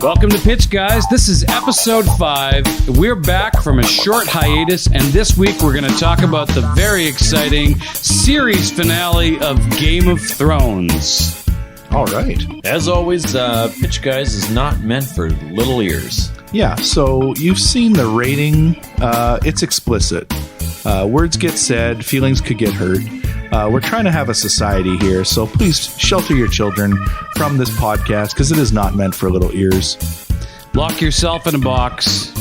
Welcome to Pitch, guys. This is episode 5. We're back from a short hiatus, and this week we're going to talk about the very exciting series finale of Game of Thrones. All right. As always, Pitch Guys is not meant for little ears. Yeah, so you've seen the rating. It's explicit. Words get said, feelings could get hurt. We're trying to have a society here, so please shelter your children from this podcast because it is not meant for little ears. Lock yourself in a box.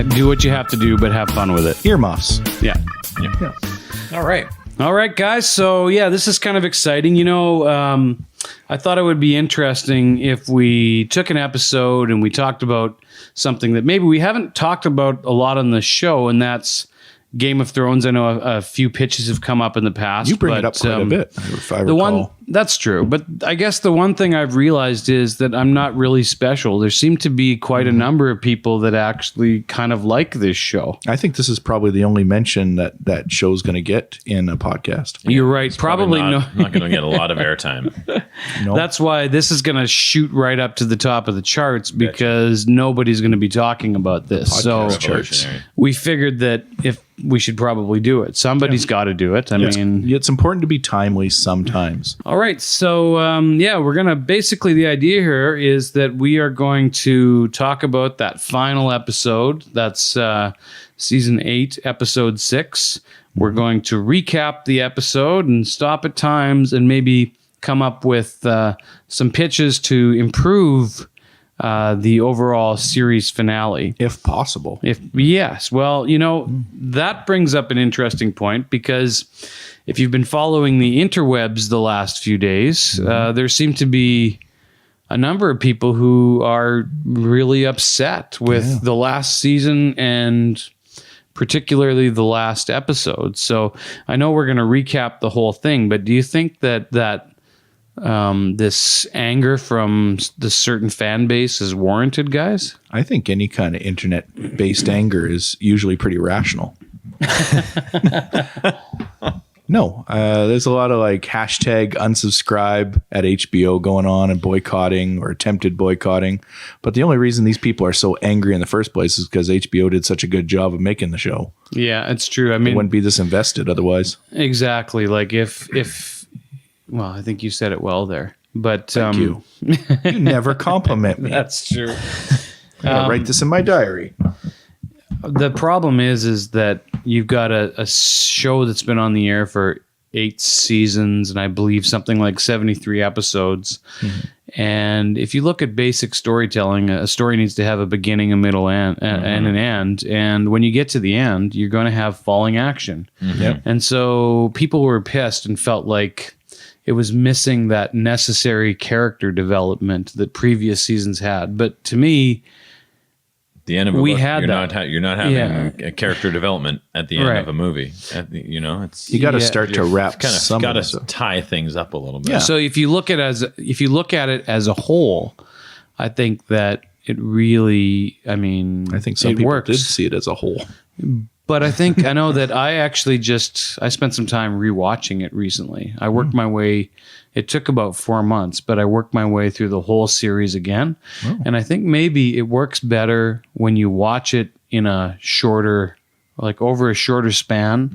Do what you have to do, but have fun with it. Earmuffs. Yeah. All right. All right, guys. So, yeah, this is kind of exciting. You know, I thought it would be interesting if we took an episode and we talked about something that maybe we haven't talked about a lot on the show, and that's Game of Thrones. I know a few pitches have come up in the past. You bring it up quite a bit, if I recall. That's true. But I guess the one thing I've realized is that I'm not really special. There seem to be quite a number of people that actually kind of like this show. I think this is probably the only mention that show's going to get in a podcast. You're right. Probably not going to get a lot of airtime. No. That's why this is going to shoot right up to the top of the charts because nobody's going to be talking about this. So we figured that if we should probably do it. Somebody's got to do it. I mean, it's important to be timely sometimes. All right. So, we're going to basically the idea here is that we are going to talk about that final episode. That's season 8, episode 6. We're going to recap the episode and stop at times and maybe come up with some pitches to improve the overall series finale. If possible. Yes. Well, you know, that brings up an interesting point because if you've been following the interwebs the last few days, there seem to be a number of people who are really upset with the last season and particularly the last episode. So I know we're going to recap the whole thing, but do you think that this anger from the certain fan base is warranted, guys? I think any kind of internet-based anger is usually pretty rational. No, there's a lot of like hashtag unsubscribe at HBO going on and boycotting or attempted boycotting. But the only reason these people are so angry in the first place is because HBO did such a good job of making the show. Yeah, it's true. I mean, they wouldn't be this invested otherwise. Exactly. Like if well, I think you said it well there. But Thank you. You never compliment me. That's true. I'll write this in my diary. The problem is that you've got a show that's been on the air for 8 seasons and I believe something like 73 episodes. Mm-hmm. And if you look at basic storytelling, a story needs to have a beginning, a middle, and an end. And when you get to the end, you're going to have falling action. Mm-hmm. Yep. And so people were pissed and felt like it was missing that necessary character development that previous seasons had. But to me, the end of a we book, had you're not having a character development at the end of a movie. It's you got to start to wrap kind of some got to tie things up a little bit. Yeah. So if you look at it as a whole, I think that it really, I think some people works. did see it as a whole. But I know that I spent some time rewatching it recently. I worked my way, it took about 4 months, but I worked my way through the whole series again. Oh. And I think maybe it works better when you watch it in a shorter, like over a shorter span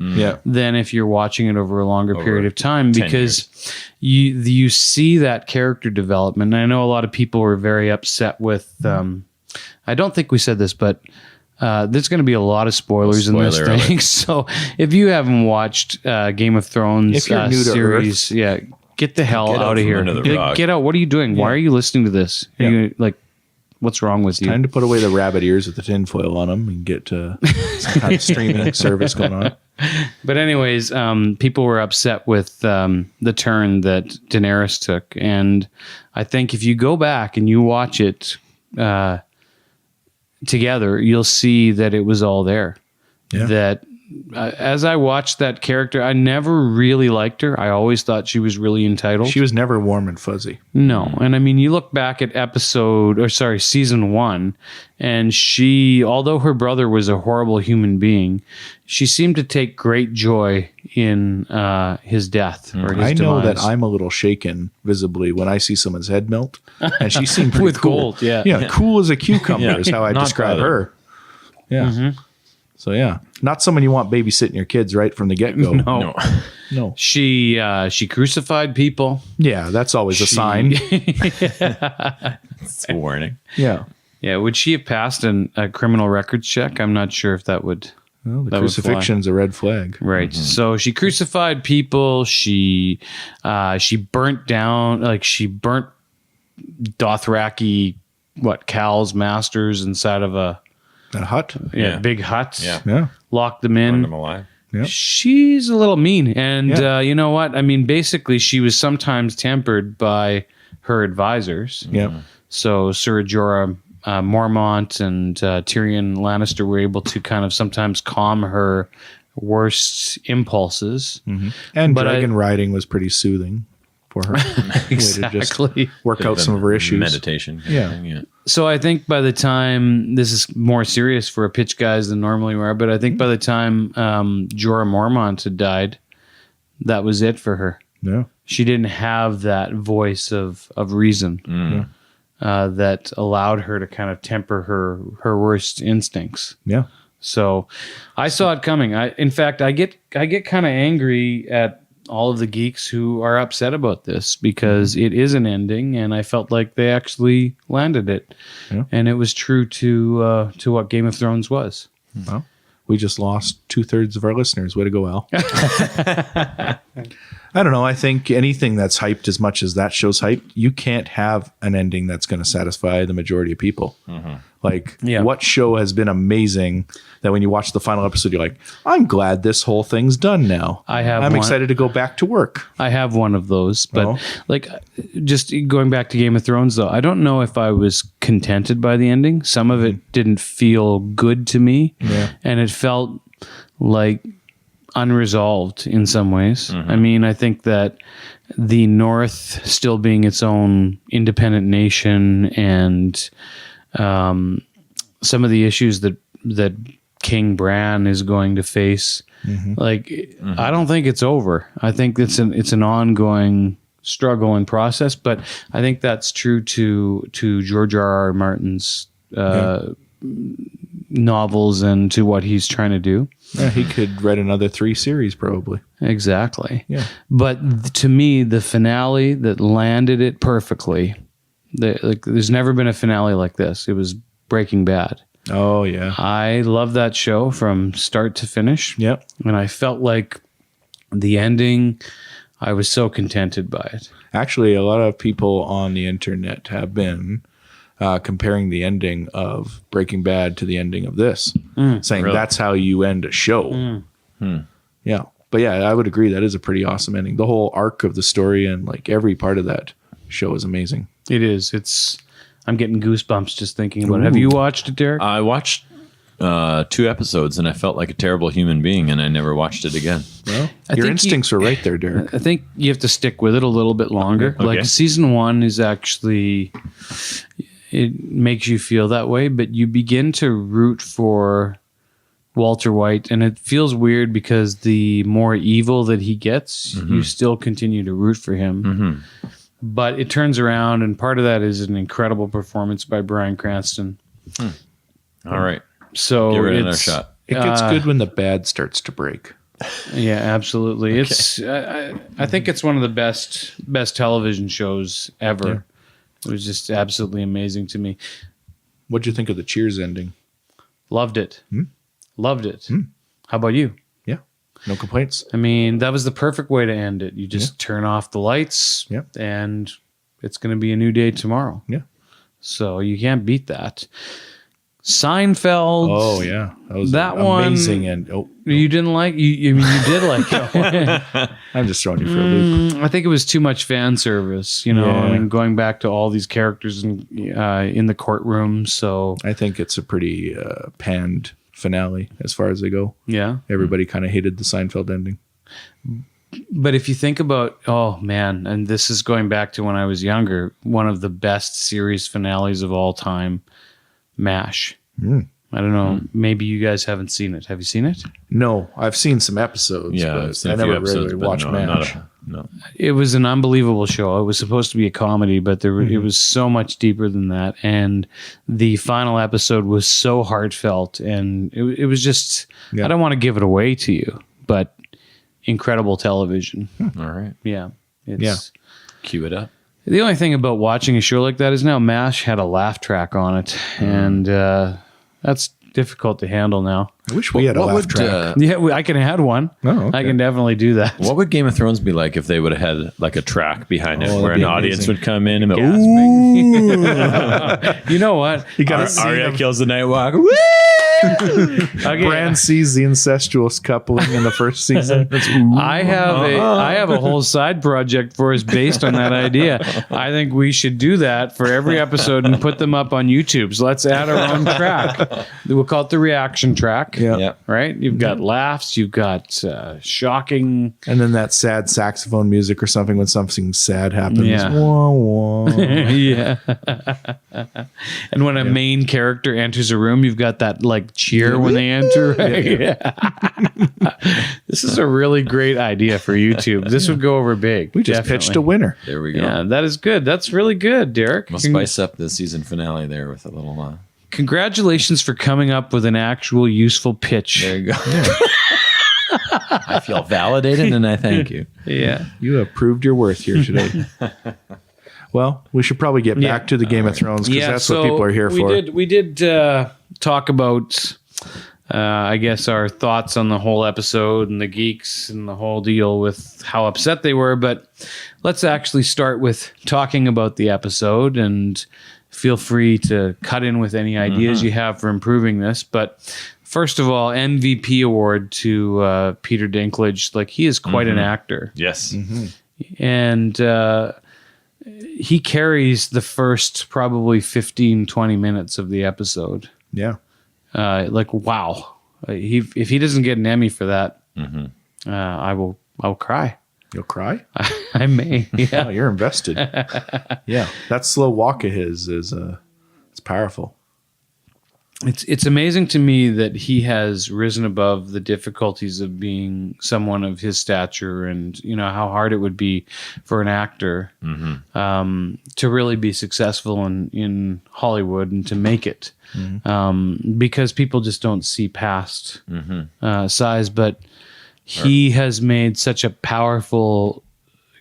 than if you're watching it over a longer period of time because you see that character development. And I know a lot of people were very upset with, I don't think we said this, but there's going to be a lot of spoilers in this thing. So if you haven't watched Game of Thrones if you're new to series, get the hell out of here. Get out. What are you doing? Why are you listening to this? Are you, like, what's wrong with you? Time to put away the rabbit ears with the tinfoil on them and get some kind of streaming service going on. But anyways, people were upset with the turn that Daenerys took. And I think if you go back and you watch it together, you'll see that it was all there. Yeah. That as I watched that character, I never really liked her. I always thought she was really entitled. She was never warm and fuzzy. No. And I mean, you look back at season 1, and she, although her brother was a horrible human being, she seemed to take great joy in his death or his I know demise. that I'm a little shaken visibly when I see someone's head melt, and she seemed pretty With cool. gold, yeah. Yeah, cool as a cucumber Yeah. is how I Not describe bothered. her. Yeah. So yeah, not someone you want babysitting your kids right from the get go. No. No. She crucified people. Yeah, that's always a sign. It's a warning. Yeah. Yeah, would she have passed a criminal records check? I'm not sure if that would. Well, the That would fly. crucifixion's a red flag. Right. So she crucified people. She burnt down, she burnt Dothraki, Cal's masters inside of a hut. Yeah. big hut. Yeah. Yeah. Locked them Burned in. them alive. Yep. She's a little mean. And Yeah. you know what? I mean, basically, she was sometimes tempered by her advisors. Yep. So Sir Jorah Mormont and Tyrion Lannister were able to kind of sometimes calm her worst impulses. And But dragon riding was pretty soothing for her. Way to just Exactly. work out some of her issues. Meditation. Yeah. So I think by the time, this is more serious for a pitch guys than normally we are, but I think by the time Jorah Mormont had died, that was it for her. Yeah. She didn't have that voice of reason that allowed her to kind of temper her worst instincts. Yeah. So I saw it coming. In fact, I get kind of angry at all of the geeks who are upset about this because it is an ending, and I felt like they actually landed it, and it was true to what Game of Thrones was. Well, we just lost 2/3 of our listeners. Way to go, Al. I don't know. I think anything that's hyped as much as that show's hyped, you can't have an ending that's going to satisfy the majority of people. Like, what show has been amazing that when you watch the final episode, you're like, I'm glad this whole thing's done now. I'm excited to go back to work. I have one of those, but Oh. just going back to Game of Thrones, though, I don't know if I was contented by the ending. Some of it didn't feel good to me, and it felt like unresolved in some ways. I mean, I think that the North still being its own independent nation, and some of the issues that King Bran is going to face, I don't think it's over. I think it's an ongoing struggle and process, but I think that's true to George R.R. Martin's novels and to what he's trying to do. Yeah, he could write another 3 series probably. Exactly. Yeah. But to me, the finale that landed it perfectly, there's never been a finale like this. It was Breaking Bad. Oh, yeah. I love that show from start to finish. Yep. And I felt like the ending, I was so contented by it. Actually, a lot of people on the internet have been comparing the ending of Breaking Bad to the ending of this, saying that's how you end a show. Yeah. But yeah, I would agree. That is a pretty awesome ending. The whole arc of the story and like every part of that show is amazing. It is. I'm getting goosebumps just thinking about it. Have you watched it, Derek? I watched 2 episodes and I felt like a terrible human being, and I never watched it again. Well, I your think instincts were right there, Derek. I think you have to stick with it a little bit longer. Okay. Like season 1 is actually, it makes you feel that way, but you begin to root for Walter White, and it feels weird because the more evil that he gets, you still continue to root for him. But it turns around, and part of that is an incredible performance by Bryan Cranston. All right. So Give it another shot. It gets good when the bad starts to break. Yeah, absolutely. It's I think it's one of the best television shows ever. It was just absolutely amazing to me. What'd you think of the Cheers ending? Loved it. Loved it. How about you? Yeah. No complaints. I mean, that was the perfect way to end it. You just turn off the lights, Yep. and it's going to be a new day tomorrow. Yeah. So you can't beat that. Seinfeld. Oh, yeah. That was That amazing. one- And You didn't like? You mean you did like it? I'm just throwing you for a loop. I think it was too much fan service, you know, Yeah. and going back to all these characters in the courtroom. So I think it's a pretty panned finale as far as they go. Yeah. Everybody kind of hated the Seinfeld ending. But if you think about, oh man, and this is going back to when I was younger, one of the best series finales of all time, MASH. I don't know. Maybe you guys haven't seen it. Have you seen it? No, I've seen some episodes. Yeah, but I've seen I a few never episodes, really but watched no, MASH. no. It was an unbelievable show. It was supposed to be a comedy, but it was so much deeper than that. And the final episode was so heartfelt, and it was just, I don't want to give it away to you, but incredible television. All right. Yeah. Cue it up. The only thing about watching a show like that is now MASH had a laugh track on it, and that's difficult to handle now. I wish we had a laugh track. Yeah, I can add one. Oh, okay. I can definitely do that. What would Game of Thrones be like if they would have had like a track behind it Oh, where that'd an be audience amazing. would come in and go, You know what? You got to see Arya them. kills the Night Walker. Okay, Bran sees the incestuous coupling in the first season. I have a whole side project for us based on that idea. I think we should do that for every episode and put them up on YouTube. So let's add our own track. We'll call it the reaction track. Yeah. Right? You've got laughs, you've got shocking. And then that sad saxophone music or something when something sad happens. Yeah. Wah, wah. Yeah. And when a main character enters a room, you've got that like cheer when they enter. Right? Yeah. This is a really great idea for YouTube. This would go over big. We just pitched a winner. There we go. Yeah, that is good. That's really good, Derek. We'll spice up the season finale there with a little. Congratulations for coming up with an actual useful pitch. There you go. I feel validated and I thank you. Yeah. You have proved your worth here today. Well, we should probably get back to the Game of Thrones because that's what people are here for. We did talk about, I guess, our thoughts on the whole episode and the geeks and the whole deal with how upset they were. But let's actually start with talking about the episode, and feel free to cut in with any ideas you have for improving this. But first of all, MVP award to Peter Dinklage. Like, he is quite an actor. Yes. And he carries the first probably 15, 20 minutes of the episode. Yeah. Wow. If he doesn't get an Emmy for that, I'll cry. You'll cry? I may. Yeah. Oh, you're invested. Yeah. That slow walk of his is it's powerful. It's amazing to me that he has risen above the difficulties of being someone of his stature, and you know how hard it would be for an actor to really be successful in Hollywood and to make it, because people just don't see past size. But he has made such a powerful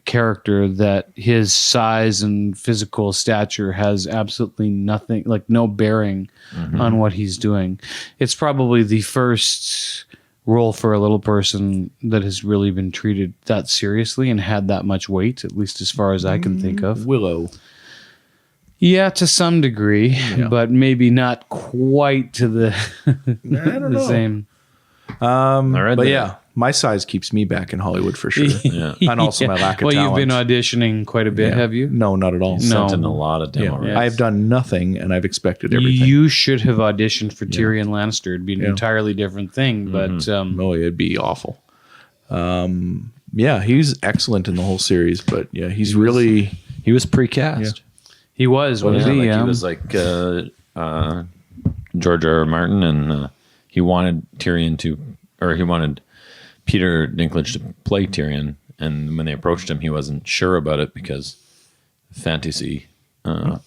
character that his size and physical stature has absolutely nothing, like no bearing on what he's doing. It's probably the first role for a little person that has really been treated that seriously and had that much weight, at least as far as I can think of. Willow. Yeah, to some degree, but maybe not quite to the I don't know. same. But yeah, my size keeps me back in Hollywood for sure. Yeah. And also my lack of talent. You've been auditioning quite a bit, have you? No, not at all. Sent in a lot of demo. Yeah. I've done nothing and I've expected everything. You should have auditioned for Tyrion Lannister. It'd be an entirely different thing, but Oh, it'd be awful. Yeah, he's excellent in the whole series, but yeah, he was precast. he was, wasn't he? He was like George R. R. Martin, and he wanted he wanted Peter Dinklage to play Tyrion, and when they approached him, he wasn't sure about it because fantasy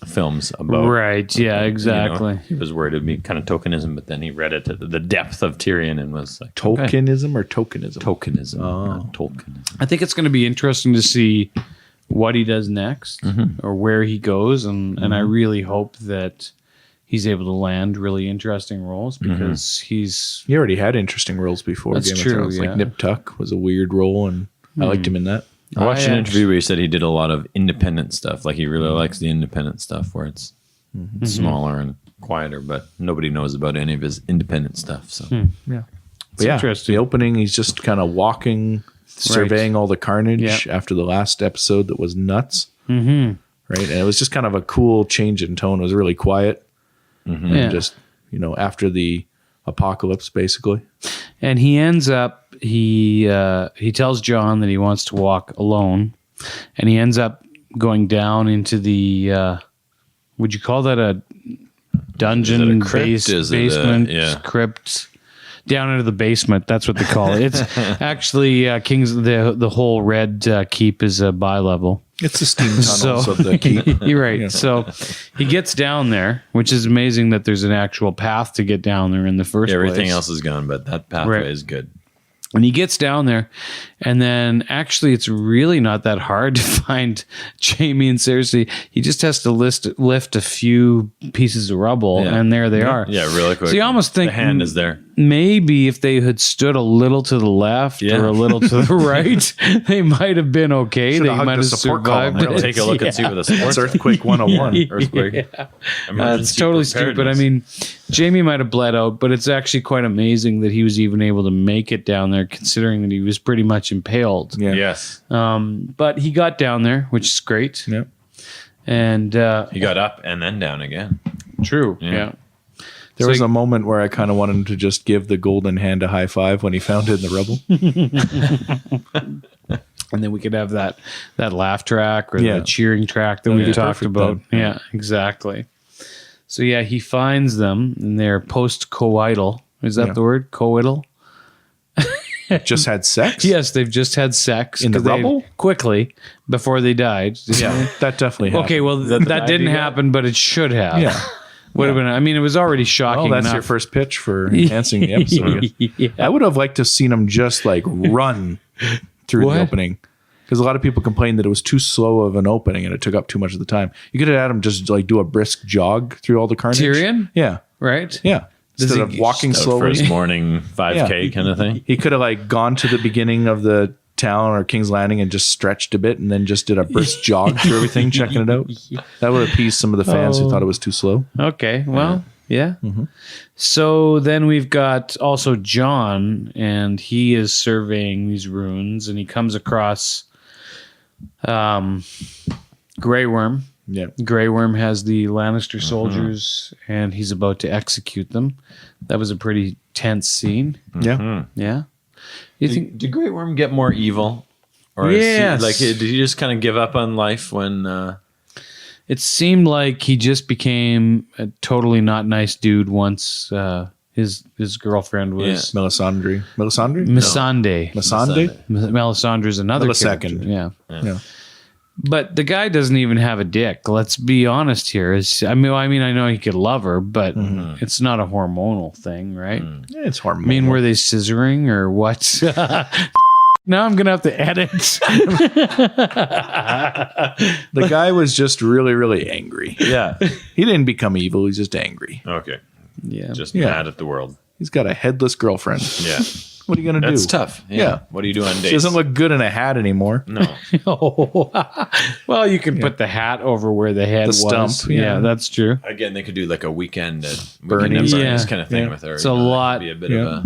films about exactly. he was worried it'd be kind of tokenism, but then he read it at the depth of Tyrion and was like, Tokenism or tokenism? Tokenism, not Tolkienism. I think it's going to be interesting to see what he does next or where he goes, and I really hope that he's able to land really interesting roles because He already had interesting roles before. That's Game true, of Thrones. yeah. Like Nip Tuck was a weird role, and I liked him in that. I watched an interview where he said he did a lot of independent stuff. Like he really likes the independent stuff where it's smaller and quieter, but nobody knows about any of his independent stuff. So Yeah. It's But yeah, interesting. the opening, he's just kind of walking, surveying all the carnage after the last episode that was nuts. Right. And it was just kind of a cool change in tone. It was really quiet. And just, after the apocalypse, basically. And he ends up, he tells John that he wants to walk alone. And he ends up going down into the, would you call that a dungeon? Is it a crypt? Basement, crypt? Down into the basement. That's what they call it. It's actually King's. The whole red keep is a bi-level. It's the steam tunnels of the keep. You're right. Yeah. So he gets down there, which is amazing that there's an actual path to get down there in the first place. Everything else is gone, but that pathway is good. And he gets down there, and then actually it's really not that hard to find Jamie and Cersei. He just has to lift a few pieces of rubble, and there they are. Yeah, really quick. So you almost think the hand is there. Maybe if they had stood a little to the left or a little to the right, they might have been okay. They might have survived. Take a look and see what the sports Earthquake 101. Earthquake. It's totally stupid. I mean, Jamie might have bled out, but it's actually quite amazing that he was even able to make it down there, considering that he was pretty much impaled. Yeah. Yes. But he got down there, which is great. Yeah. And he got up and then down again. True. Yeah. There was a moment where I kind of wanted him to just give the golden hand a high five when he found it in the rubble. And then we could have that laugh track or the cheering track that we talked about. Then. Yeah, exactly. So yeah, he finds them and they're post-coital. Is that the word? Coital? Just had sex? Yes, they've just had sex. In the rubble? Quickly, before they died. Yeah, that definitely happened. Okay, well, that didn't happen, but it should have. Yeah. Would have been. I mean, it was already shocking. Well, that's your first pitch for enhancing the episode. I would have liked to have seen him just like run through the opening, because a lot of people complained that it was too slow of an opening and it took up too much of the time. You could have had him just like do a brisk jog through all the carnage. Tyrion? Yeah. Right? Yeah. Instead of walking slowly. First morning 5K kind of thing. He could have like gone to the beginning of the town or King's Landing and just stretched a bit and then just did a brisk jog through everything, checking it out. That would appease some of the fans who thought it was too slow. Okay, well, yeah. Mm-hmm. So then we've got also John, and he is surveying these ruins, and he comes across Grey Worm. Yeah. Grey Worm has the Lannister soldiers, and he's about to execute them. That was a pretty tense scene. Yeah. Yeah. You think did Grey Worm get more evil, or did he just kind of give up on life when? It seemed like he just became a totally not nice dude once his girlfriend was Melisandre. Missandei. Missandei? Melisandre's another character. Yeah. But the guy doesn't even have a dick. Let's be honest here. I know he could love her, but it's not a hormonal thing, right? Yeah, it's hormonal. I mean, were they scissoring or what? Now I'm going to have to edit. The guy was just really, really angry. Yeah. He didn't become evil. He's just angry. Okay. Yeah. Just mad at the world. He's got a headless girlfriend. Yeah. What are you going to do? That's tough. Yeah. What do you do on dates? She doesn't look good in a hat anymore. No. Well, you can put the hat over where the head was. Stump. Yeah, that's true. Again, they could do like a weekend at Bernie's kind of thing with her. It's a lot. Be a bit of a,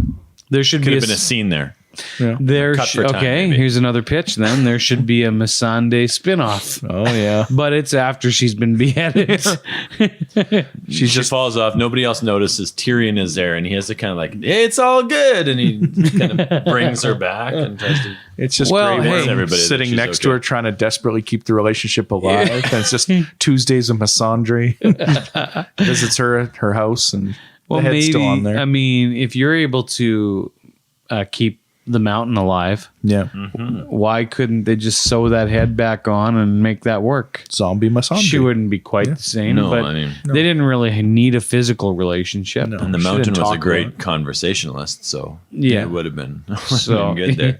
there should could be have been a scene there. Yeah. Here's another pitch then. There should be a Missandei spinoff. Oh, yeah. But it's after she's been beheaded. She just falls off. Nobody else notices. Tyrion is there, and he has to kind of like, hey, it's all good. And he kind of brings her back and tries to. It's just great. Everybody sitting next to her trying to desperately keep the relationship alive. And it's just Tuesdays with Missandre. Visits her at her house, and the head's still on there. I mean, if you're able to keep the mountain alive, why couldn't they just sew that head back on and make that work? Zombie Missandei. She wouldn't be quite the same. No, but I mean, they didn't really need a physical relationship. No. And the mountain was a great conversationalist, so it would have been good there.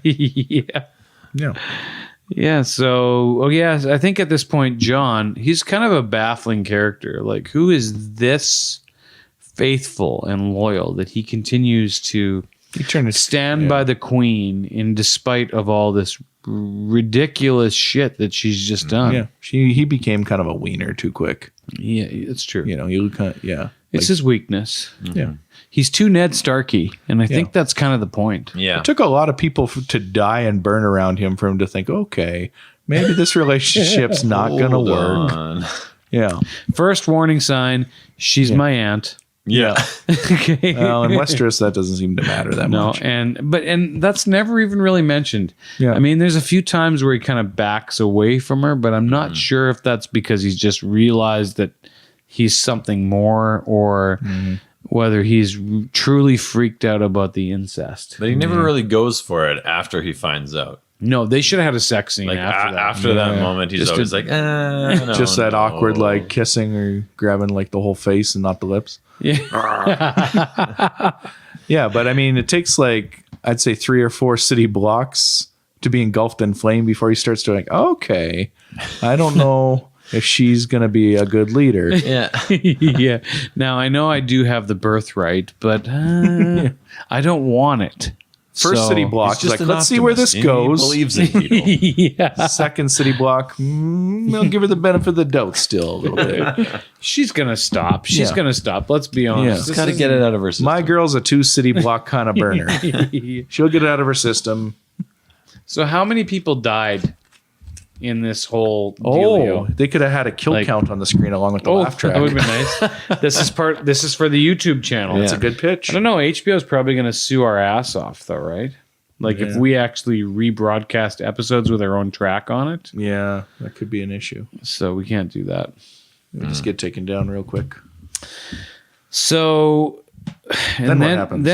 Yeah. So, I think at this point, John, he's kind of a baffling character. Like, who is this faithful and loyal that he continues to stand by the queen in despite of all this ridiculous shit that she's just done? Yeah, he became kind of a wiener too quick. Yeah, it's true. It's his weakness. Yeah, he's too Ned Starky, and I think that's kind of the point. Yeah, it took a lot of people to die and burn around him for him to think, okay, maybe this relationship's not gonna work. Yeah, first warning sign: she's my aunt. Yeah. Okay. Well, in Westeros, that doesn't seem to matter that No, much. and that's never even really mentioned. Yeah. I mean, there's a few times where he kind of backs away from her, but I'm not sure if that's because he's just realized that he's something more, or whether he's truly freaked out about the incest. But he never really goes for it after he finds out. No, they should have had a sex scene Like after that. that moment, he's Just always like, no, Just that no. awkward, like kissing or grabbing like the whole face and not the lips. Yeah. Yeah, but I mean, it takes like, I'd say 3 or 4 city blocks to be engulfed in flame before he starts to like, okay, I don't know if she's going to be a good leader. Yeah. Yeah. Now, I know I do have the birthright, but I don't want it. First So- city block He's is just like, an let's see where this optimist, and he goes. believes in people. Yeah. Second city block, I'll give her the benefit of the doubt still a little bit. She's going to stop. She's Yeah. going to stop. Let's be honest. Yeah. This Got to is- get it out of her system. My girl's a 2 city block kind of burner. She'll get it out of her system. So, how many people died in this whole Oh, dealio? they could have had a kill Like- count on the screen along with the laugh track. that would have been nice. This is for the YouTube channel. That's a good pitch. I don't know. HBO is probably going to sue our ass off, though, right? Like if we actually rebroadcast episodes with our own track on it, Yeah, that could be an issue. so we can't do that. It'll just get taken down real quick. So, Then what happens?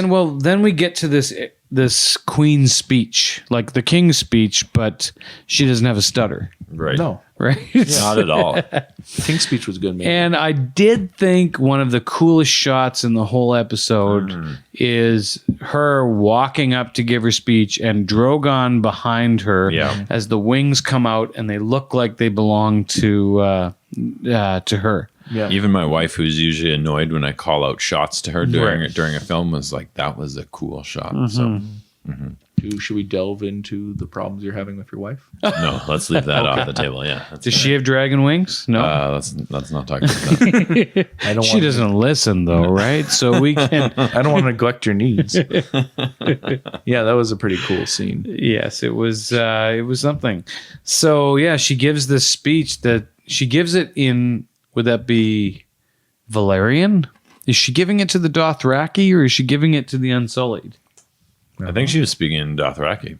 Then we get to this queen's speech, like the king's speech, but she doesn't have a stutter, Right. No, right? Not at all. the King's speech was good, man. And I did think one of the coolest shots in the whole episode is her walking up to give her speech and Drogon behind her Yeah. as the wings come out and they look like they belong to her. Yeah. Even my wife, who's usually annoyed when I call out shots to her during Right. during a film, was like, "That was a cool shot." So Should we delve into the problems you're having with your wife? no, let's leave that off the table. Yeah, Does she have dragon wings? No. let's not talk about that. I don't She want doesn't listen though, right? So we can. I don't want to neglect your needs. Yeah, that was a pretty cool scene. Yes, it was something. So yeah, she gives this speech that she gives it in. Would that be Valerian? Is she giving it to the Dothraki or is she giving it to the Unsullied? I think she was speaking in Dothraki.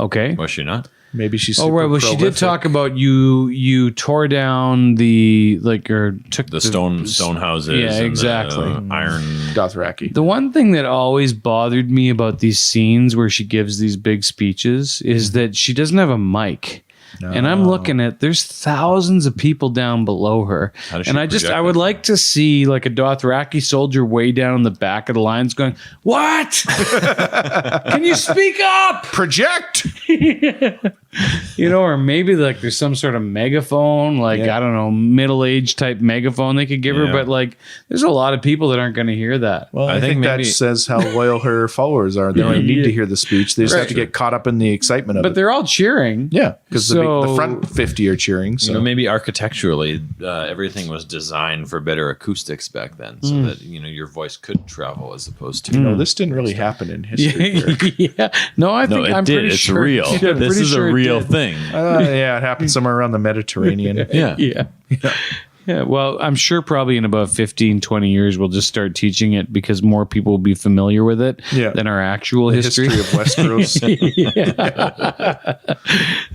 Okay. Was she not? Maybe she's. Oh right. Well, she did talk about you tore down the or took The stone houses. Yeah, and exactly. The iron. Dothraki. The one thing that always bothered me about these scenes where she gives these big speeches is that she doesn't have a mic. And I'm looking at there's thousands of people down below her. How does she And project I would that? like to see like a Dothraki soldier way down in the back of the lines going, "What? Can you speak up?" Project. Or maybe like there's some sort of megaphone, I don't know, middle-aged type megaphone they could give her, Yeah. but like there's a lot of people that aren't going to hear that. Well, I I think think that maybe- says how loyal her followers are. They don't even need to hear the speech. They just have to get caught up in the excitement of But it. they're all cheering. Yeah, because So- the front 50 are cheering. So Maybe architecturally, everything was designed for better acoustics back then, so that your voice could travel as opposed to. no, this didn't really happen in history. Eric. Yeah. No, I think I'm pretty It's sure. real. Yeah, I'm This pretty is sure a it real did. thing. Yeah, it happened somewhere around the Mediterranean. Yeah. Yeah. Yeah. Well, I'm sure probably in about 15, 20 years, we'll just start teaching it because more people will be familiar with it Yeah. than our actual The history. history of Westeros.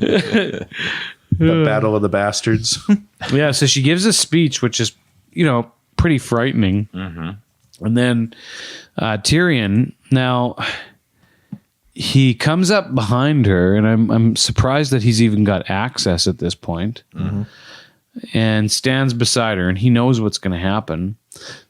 The Battle of the Bastards. Yeah. So she gives a speech, which is, pretty frightening. Mm-hmm. And then Tyrion, now he comes up behind her, and I'm surprised that he's even got access at this point. Mm-hmm. And stands beside her, and he knows what's going to happen.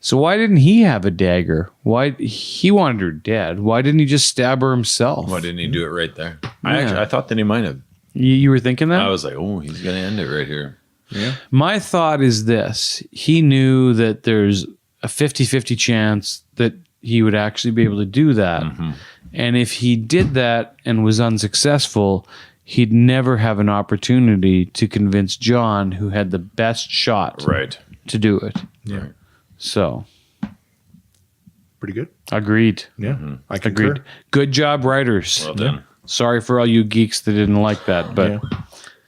So why didn't he have a dagger? Why he wanted her dead? Why didn't he just stab her himself? Why didn't he do it right there? Yeah. I thought that he might have. You were thinking that? I was like, oh, he's going to end it right here. Yeah. My thought is this. He knew that there's a 50-50 chance that he would actually be able to do that. Mm-hmm. And if he did that and was unsuccessful, he'd never have an opportunity to convince Jon, who had the best shot Right. to do it. Yeah. So, Pretty good. agreed. Yeah. I concur. Agreed. Good job, writers. Well done. Sorry for all you geeks that didn't like that, but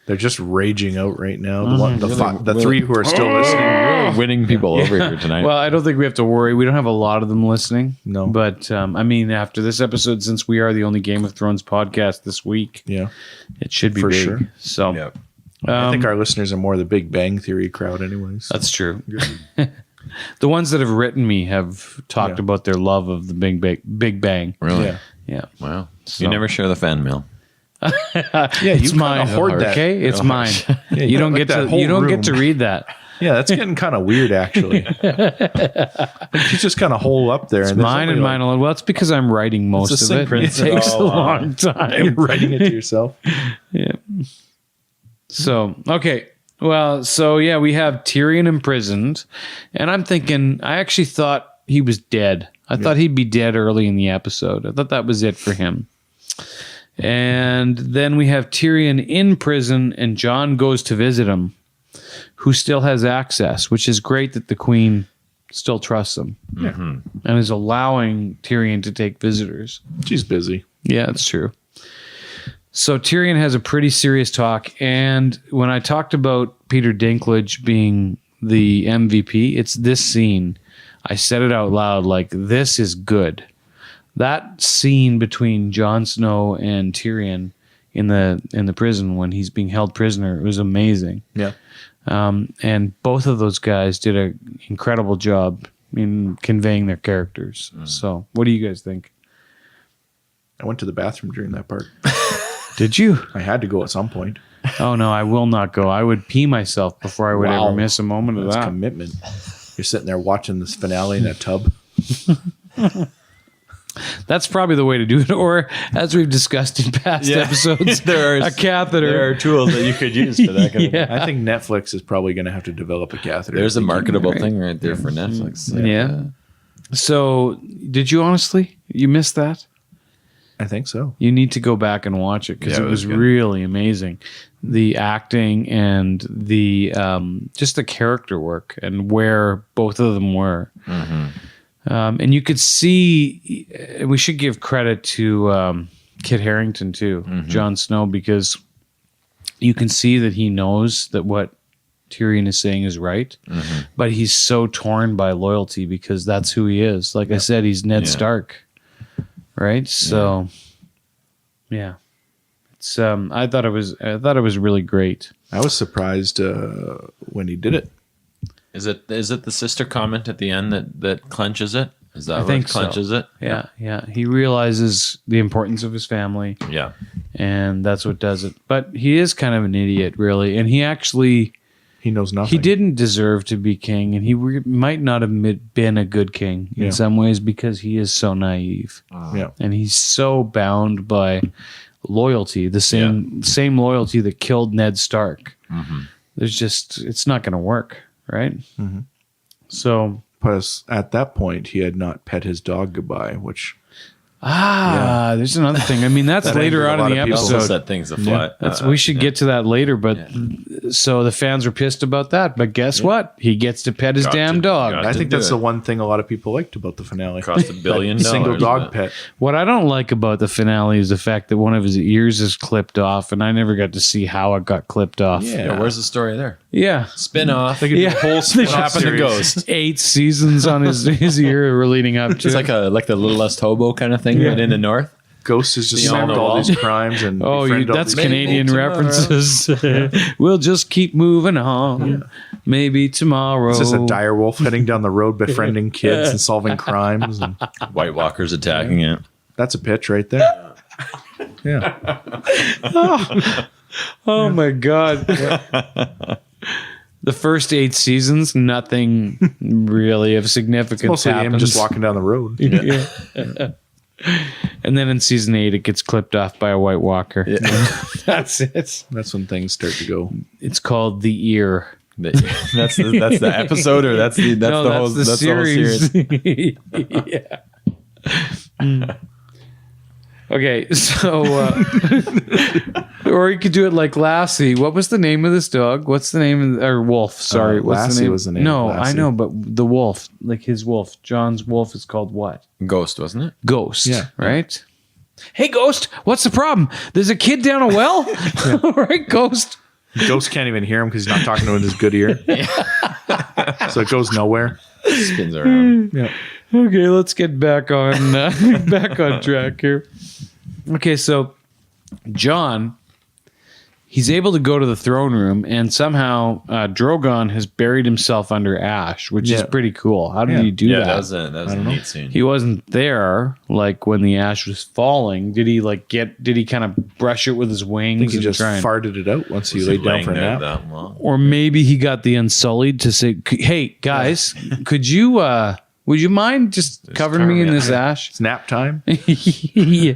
They're just raging out right now. The three who are still listening. Really winning people over here tonight. Well, I don't think we have to worry. We don't have a lot of them listening. No. But, I mean, after this episode, since we are the only Game of Thrones podcast this week, Yeah. it should be For big. sure. So Yep. I think our listeners are more the Big Bang Theory crowd anyways. that's true. The ones that have written me have talked about their love of the Big Bang. Really? Yeah. Yeah. Wow. So- You never share the fan mail. Yeah, It's you mine. kinda hoard that. Okay, it's mine. Yeah, You don't like get that to. whole You don't get to room. read that. Yeah, that's getting kind of weird, actually. Like, you just kind of hole up there. It's mine and mine alone. Well, it's because I'm writing most a of it. synchron- It takes a Oh, wow. long time. You're writing it to yourself. Yeah. So, okay. Well, so yeah, we have Tyrion imprisoned, and I'm thinking, I actually thought he was dead. I thought he'd be dead early in the episode. I thought that was it for him. And then we have Tyrion in prison, and Jon goes to visit him, who still has access, which is great that the Queen still trusts him and is allowing Tyrion to take visitors. She's busy. Yeah, that's true. So Tyrion has a pretty serious talk, and when I talked about Peter Dinklage being the MVP, it's this scene. I said it out loud, like, this is good. That scene between Jon Snow and Tyrion in the prison when he's being held prisoner, it was amazing. Yeah. And both of those guys did an incredible job in conveying their characters. So, what do you guys think? I went to the bathroom during that part. Did you? I had to go at some point. Oh no, I will not go. I would pee myself before I would Wow. ever miss a moment of That's that. commitment. You're sitting there watching this finale in a tub. That's probably the way to do it. Or, as we've discussed in past episodes, a catheter. There are tools that you could use for that kind of thing. I think Netflix is probably going to have to develop a catheter. There's a Thinking, marketable right? thing right there for Netflix. Yeah. So, did you honestly? You missed that? I think so. You need to go back and watch it because Yeah, it it was was good. really amazing. The acting and the just the character work and where both of them were. And you could see, we should give credit to Kit Harington too, Jon Snow, because you can see that he knows that what Tyrion is saying is right, but he's so torn by loyalty because that's who he is. Like I said, he's Ned Stark, right? So, yeah, it's. I thought it was really great. I was surprised when he did it. Is it the sister comment at the end that clenches it? Is that I what think so. clenches it? Yeah. He realizes the importance of his family, Yeah. and that's what does it. But he is kind of an idiot, really, and he actually. He knows nothing. He didn't deserve to be king, and he might not have been a good king in some ways because he is so naive, Yeah. and he's so bound by loyalty, the same loyalty that killed Ned Stark. There's just it's not going to work, right? So Plus, at that point, he had not pet his dog goodbye, which there's another thing. I mean, that's That later angered on a in lot the of people. Also episode. set things afloat. We should get to that later, but so the fans were pissed about that. But guess what? He gets to pet his Got damn to- dog. got I to think do that's it. the one thing a lot of people liked about the finale. Cost $1 billion. Single dog but- pet. What I don't like about the finale is the fact that one of his ears is clipped off, and I never got to see how it got clipped off. Yeah, where's the story there? Yeah. Spin off. They could do a whole What spin-off happened to series. Ghost? 8 seasons on his ear were leading up to It's like the Little Less Hobo kind of thing, but in the north. Ghost has just Beyond solved the all wall. these crimes and befriended all that's these Canadian people. references. We'll just keep moving on. Maybe tomorrow. It's just a dire wolf heading down the road, befriending kids and solving crimes. And White Walkers attacking it. that's a pitch right there. Yeah. Oh my God. The first 8 seasons, nothing really of significance Mostly happens. him just walking down the road. Yeah. And then in season 8, it gets clipped off by a White Walker. That's it. That's when things start to go. It's called The Ear. That's the episode, or that's the whole series. Yeah. Okay, so or you could do it like Lassie. What was the name of this dog? What's the name of or wolf? Sorry, what's Lassie the name? was the name No, of I Lassie. know, but the wolf, like his wolf, John's wolf is called what? Ghost, wasn't it? Ghost. Yeah. Right. Hey, Ghost, what's the problem? There's a kid down a well. Right, Ghost. Ghost can't even hear him because he's not talking to his good ear. So it goes nowhere. Spins around. Yeah. Okay, let's get back on back on track here. Okay, so John, he's able to go to the throne room, and somehow Drogon has buried himself under ash, which is pretty cool. How did he do that? That was a neat scene. He wasn't there, like when the ash was falling. Did he Did he kind of brush it with his wings? I think he and just try and, farted it out once he laid down for a nap. That long? or maybe he got the Unsullied to say, "Hey guys, could you would you mind just covering me in this ash?" It's nap time. Yeah.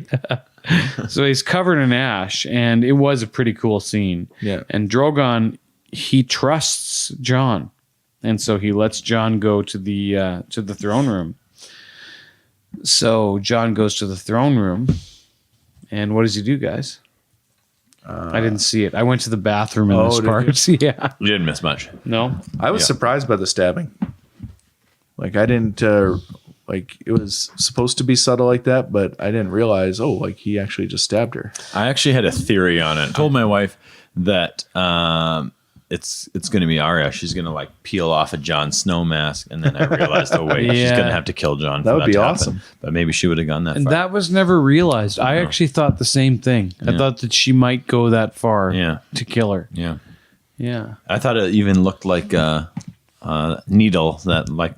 So he's covered in ash, and it was a pretty cool scene. Yeah. And Drogon, he trusts John, and so he lets John go to the throne room. So John goes to the throne room, and what does he do, guys? I didn't see it. I went to the bathroom in this did part. Yeah. You didn't miss much. No. I was surprised by the stabbing. Like I didn't like it was supposed to be subtle like that, but I didn't realize. Oh, like he actually just stabbed her. I actually had a theory on it. I told my wife that it's going to be Arya. She's going to like peel off a Jon Snow mask, and then I realized, oh wait, she's going to have to kill Jon. That for would be to awesome. Happen. But maybe she would have gone that And far. that was never realized. I actually thought the same thing. I thought that she might go that far to kill her. Yeah, Yeah. I thought it even looked like a needle that like.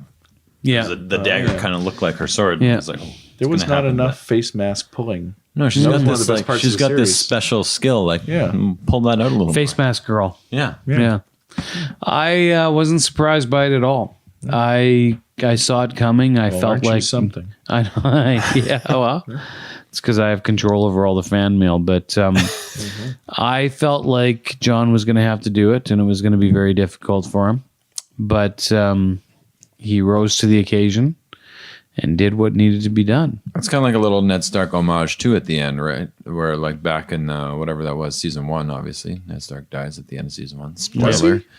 Yeah. The dagger kind of looked like her sword. Yeah. It was like, There was not enough face mask pulling. no, she's That got was one of this the best like parts she's of the got this series. special skill. Like, Yeah. pull that out a little. Face mask girl. Yeah. Yeah. I wasn't surprised by it at all. I saw it coming. I felt Aren't you like something. yeah, well, it's because I have control over all the fan mail. But I felt like John was going to have to do it, and it was going to be very difficult for him. But he rose to the occasion and did what needed to be done. It's kind of like a little Ned Stark homage too at the end, right? Where like back in whatever that was, season 1, obviously Ned Stark dies at the end of season 1.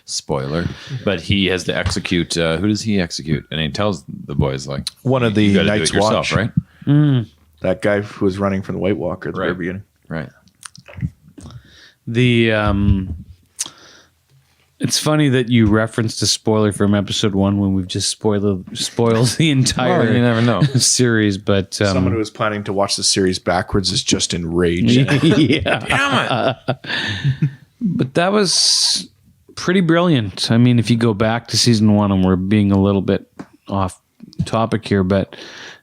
Spoiler. But he has to execute. Who does he execute? And he tells the boys like One of you the gotta do it Night's yourself, Watch, right? That guy who was running from the White Walker at the very beginning. Right. The it's funny that you referenced a spoiler from episode 1 when we've just spoiled the entire Well, you never know. series. But Someone who was planning to watch the series backwards is just enraged. yeah. Damn it! But that was pretty brilliant. I mean, if you go back to season 1, and we're being a little bit off topic here, but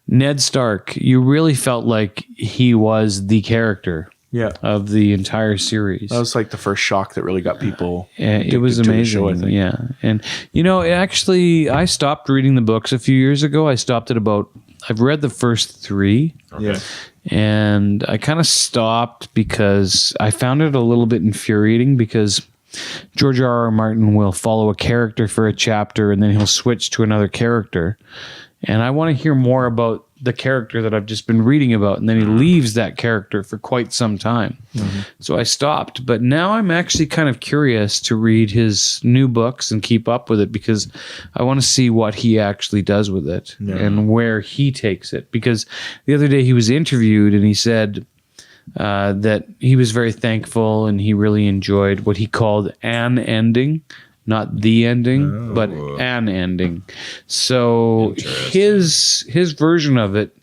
Ned Stark, you really felt like he was the character of the entire series. That was like the first shock that really got people. It was addicted to the show, I amazing. think. Yeah. And, actually, I stopped reading the books a few years ago. I've read the first 3. Yeah. And I kind of stopped because I found it a little bit infuriating because George R.R. Martin will follow a character for a chapter and then he'll switch to another character. And I want to hear more about the character that I've just been reading about. And then he leaves that character for quite some time. Mm-hmm. So I stopped. But now I'm actually kind of curious to read his new books and keep up with it because I want to see what he actually does with it and where he takes it. Because the other day he was interviewed and he said that he was very thankful and he really enjoyed what he called an ending. Not the ending, but an ending. So his version of it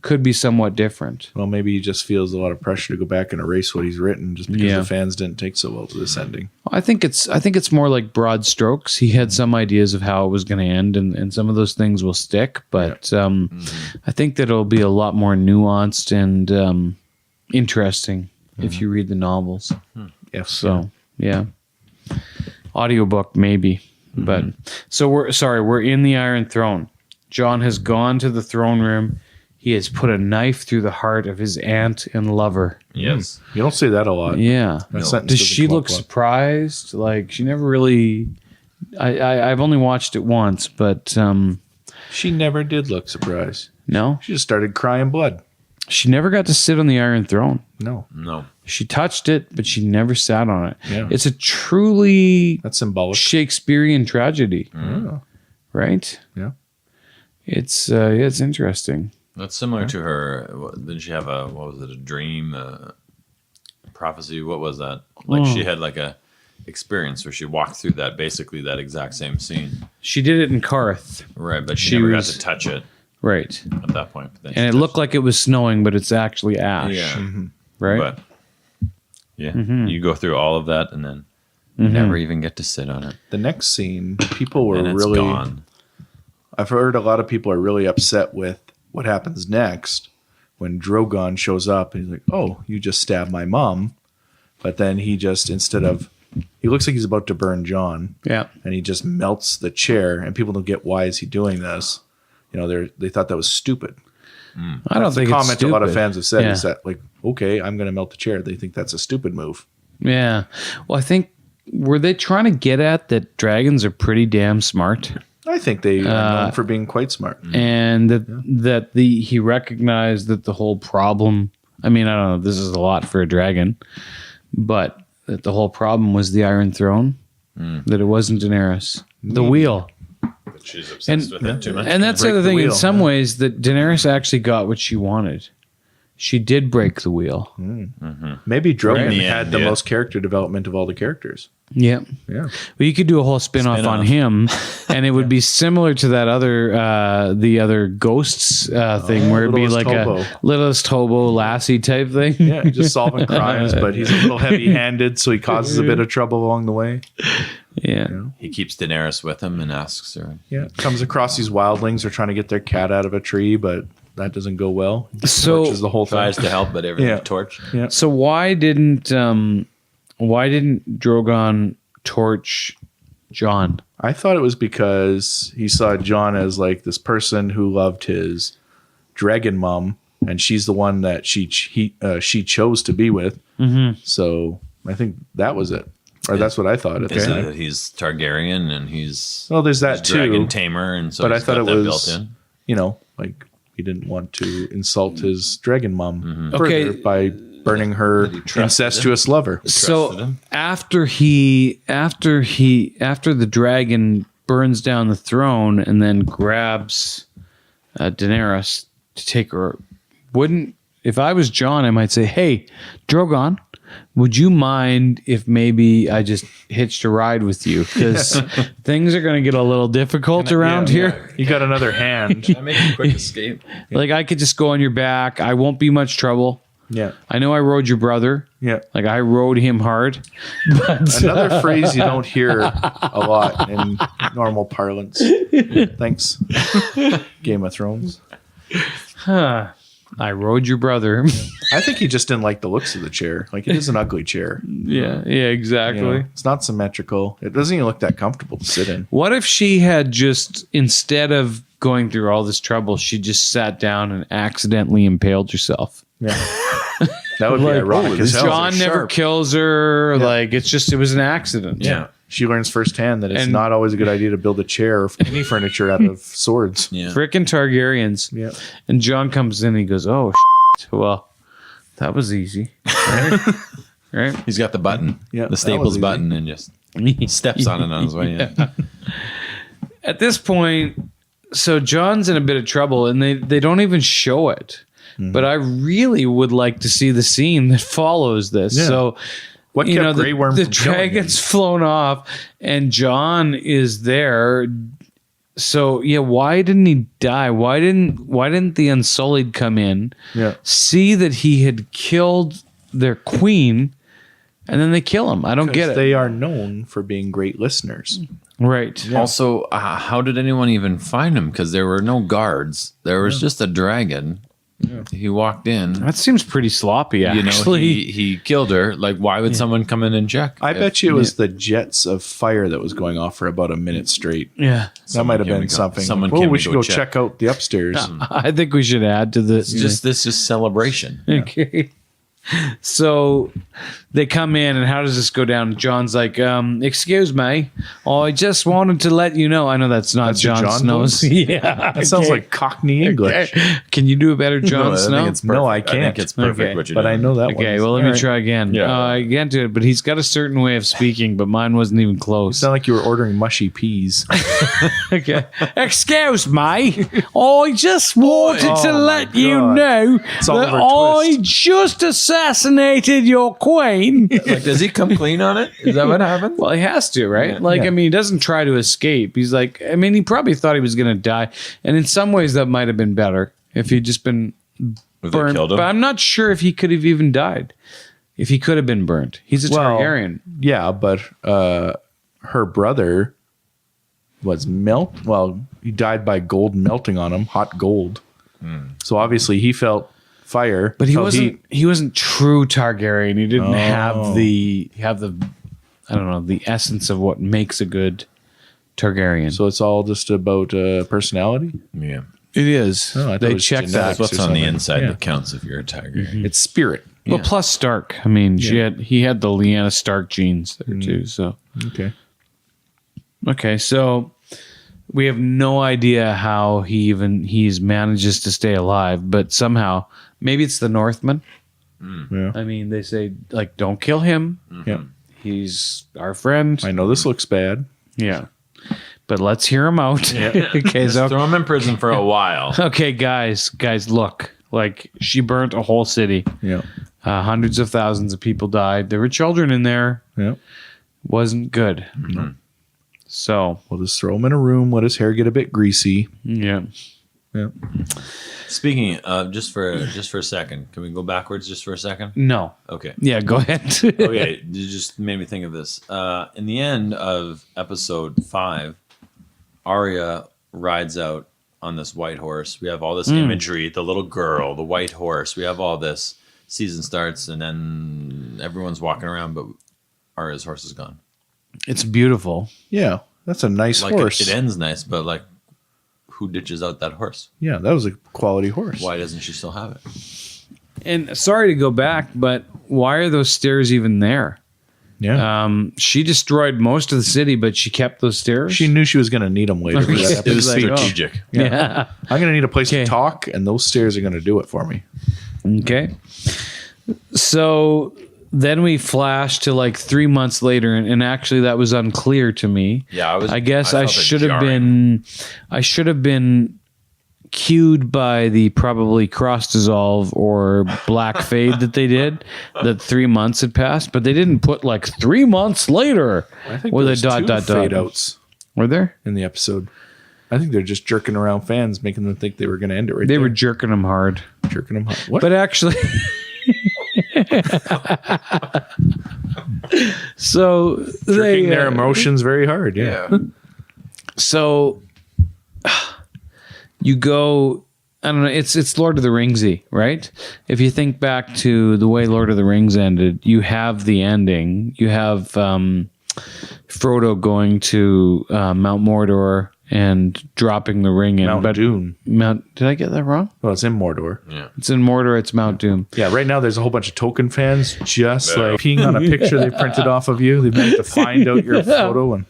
could be somewhat different. Well, maybe he just feels a lot of pressure to go back and erase what he's written just because the fans didn't take so well to this ending. I think it's more like broad strokes. He had some ideas of how it was going to end, and some of those things will stick. But I think that it'll be a lot more nuanced and interesting if you read the novels. Yes. So yeah. Audiobook maybe, but so we're in the Iron Throne. John has gone to the throne room. He has put a knife through the heart of his aunt and lover. Yes. You don't say that a lot. Yeah. That sentence Does doesn't she come look up a lot. surprised? Like she never really. I've only watched it once, but She never did look surprised. no, She just started crying blood. she never got to sit on the Iron Throne. No. She touched it, but she never sat on it. Yeah. It's a truly That's symbolic. Shakespearean tragedy, Oh. right? Yeah. It's interesting. That's similar to her. Didn't she have a dream, prophecy? What was that? Like she had like experience where she walked through that exact same scene. She did it in Karth. Right, but she She never was- got to touch it Right. at that point. But then she And it touched looked like it was snowing, but it's actually ash. Yeah. Right? But you go through all of that and then never even get to sit on it. The next scene, people were And it's really. gone. I've heard a lot of people are really upset with what happens next when Drogon shows up and he's like, "Oh, you just stabbed my mom," but then he just he looks like he's about to burn Jon, Yeah. and he just melts the chair, and people don't get why is he doing this. They thought that was stupid. I don't think The it's comment stupid. a lot of fans have said Yeah. is that like, okay, I'm going to melt the chair. They think that's a stupid move. Yeah. Well, I think, were they trying to get at that dragons are pretty damn smart? I think they are known for being quite smart. And that he recognized that the whole problem, I mean, I don't know, this is a lot for a dragon, but that the whole problem was the Iron Throne, that it wasn't Daenerys. The wheel. But she's obsessed with it too much. And that's the Break other the thing, in wheel, some ways, that Daenerys actually got what she wanted. She did break the wheel. Maybe Drogon In the had end, the yeah. most character development of all the characters. Yeah. Yeah. Well, you could do a whole spin-off on him, and it would be similar to that the other ghosts thing, where it'd be Littlest like Hobo. a littlest hobo lassie type thing. Yeah, just solving crimes, but he's a little heavy-handed, so he causes a bit of trouble along the way. Yeah. He keeps Daenerys with him and asks her. Yeah, comes across these wildlings who are trying to get their cat out of a tree, but that doesn't go well. So Torches the whole thing. Tries to help, but everything's Yeah. torched. Yeah. So why didn't Drogon torch Jon? I thought it was because he saw Jon as like this person who loved his dragon mom, and she's the one that she chose to be with. Mm-hmm. So I think that was it, or that's what I thought at the Is it time. that he's Targaryen and he's Well, there's that too. dragon tamer, and so But I he's thought got it that was- built in. Like he didn't want to insult his dragon mom further Okay. by burning her incestuous lover. So Trusted him. after the dragon burns down the throne and then grabs Daenerys to take her, if I was Jon, I might say, "Hey, Drogon, would you mind if maybe I just hitched a ride with you? Because things are going to get a little difficult around here. You got another hand. Can I make a quick escape? Like, I could just go on your back. I won't be much trouble. Yeah. I know I rode your brother. Yeah. Like, I rode him hard. But Another phrase you don't hear a lot in normal parlance. Thanks. Game of Thrones. I rode your brother. I think he just didn't like the looks of the chair. Like, it is an ugly chair. Yeah, exactly. You know, it's not symmetrical. It doesn't even look that comfortable to sit in. What if she had just, instead of going through all this trouble, she just sat down and accidentally impaled herself? Yeah. That would be ironic as hell. Jon never Sharp. kills her. Like, it was an accident. Yeah. She learns firsthand that it's And- not always a good idea to build a chair or any furniture out of swords. Yeah. Frickin' Targaryens. Yeah. And Jon comes in and he goes, "Oh, well, that was easy." Right? He's got the button, Yeah, the that Staples was easy. button, and just steps on it on his way in. At this point, so Jon's in a bit of trouble, and they don't even show it. But I really would like to see the scene that follows this. Yeah. So, What kept Grey Worm the from killing him? dragon's flown off, and Jon is there. So yeah, why didn't he die? Why didn't the Unsullied come in, Yeah. see that he had killed their queen, and then they kill him? I don't get it. They are known for being great listeners. Right. Also, how did anyone even find him? Because there were no guards. There was just a dragon. He walked in. That seems pretty sloppy, You know, actually. he killed her. Like, why would someone come in and check? I bet you it was the jets of fire that was going off for about a minute straight. Yeah. That might have came been to go- something. someone Well, came we to should go go check. check out the upstairs. I think we should add to this. This is celebration. Okay. So they come in, and how does this go down? John's like, "Excuse me, I just wanted to let you know." I know that's not That's your Jon Jon Snow's. voice? Yeah, That sounds like Cockney English. Okay. Can you do a better Jon Snow? No, I can't. I think it's perfect Okay. what you But I know that one. Okay, well, let me try again. Yeah. I can't do it, but he's got a certain way of speaking, but mine wasn't even close. Sound like you were ordering mushy peas. Okay. Excuse me. I just wanted to Oh let my you God. know It's that Oliver I Twist. just assassinated your queen. Like, does he come clean on it? Is that what happened? Well, he has to, right? I mean, he doesn't try to escape. He's like, I mean, he probably thought he was going to die. And in some ways, that might have been better if he'd just been burnt. Killed him? But I'm not sure if he could have even died. If he could have been burnt. He's a Targaryen. Yeah, but her brother was he died by gold melting on him, hot gold. So obviously he felt fire. But he wasn't true Targaryen. He didn't have the I don't know, the essence of what makes a good Targaryen. So it's all just about personality? Yeah. It is. Oh, I thought it they was checked genetics. that. What's on the something. inside Yeah. that counts if you're a Targaryen. It's spirit. Well, plus Stark. I mean, he had the Lyanna Stark genes there too. So okay, so we have no idea how he's manages to stay alive, but somehow maybe it's the Northmen. Yeah. I mean, they say like, don't kill him. Yeah. He's our friend. I know this looks bad. Yeah, but let's hear him out. Okay, Just so throw him in prison for a while. okay, guys, look, like she burnt a whole city. Yeah. Hundreds of thousands of people died. There were children in there. Yeah. Wasn't good. So We'll just throw him in a room, let his hair get a bit greasy. yeah. Yeah. Speaking of, just for a second, can we go backwards just for a second? No. Okay. Yeah, go ahead. Okay, you just made me think of this. In the end of episode 5, Arya rides out on this white horse. We have all this imagery, the little girl, the white horse. We have all this. Season starts, and then everyone's walking around, but Arya's horse is gone. It's beautiful. Yeah. That's a nice Like horse. it ends nice, but like, who ditches out that horse? Yeah, that was a quality horse. Why doesn't she still have it? And sorry to go back, but why are those stairs even there? Yeah. She destroyed most of the city, but she kept those stairs. She knew she was going to need them later. For that It episode. It was like, oh. strategic. Yeah. I'm going to need a place Okay. to talk, and those stairs are going to do it for me. Okay. So then we flash to like 3 months later, and actually that was unclear to me. Yeah, I guess I felt it should have jarring. been cued by the probably cross dissolve or black fade that they did, that 3 months had passed, but they didn't put like 3 months later I think with there a was dot two dot fade dot. outs Were there? in the episode. I think they're just jerking around fans, making them think they were going to end it right They there. were jerking them hard. jerking them. What? But actually, so Jerking they their emotions very hard. Yeah. so you go. I don't know. It's Lord of the Ringsy, right? If you think back to the way Lord of the Rings ended, you have the ending. You have Frodo going to Mount Mordor and dropping the ring in. Mount Doom. Did I get that wrong? Well, it's in Mordor. Yeah. It's in Mordor. It's Mount Doom. Yeah, right now there's a whole bunch of token fans just like peeing on a picture they printed off of you. They managed to find out your photo and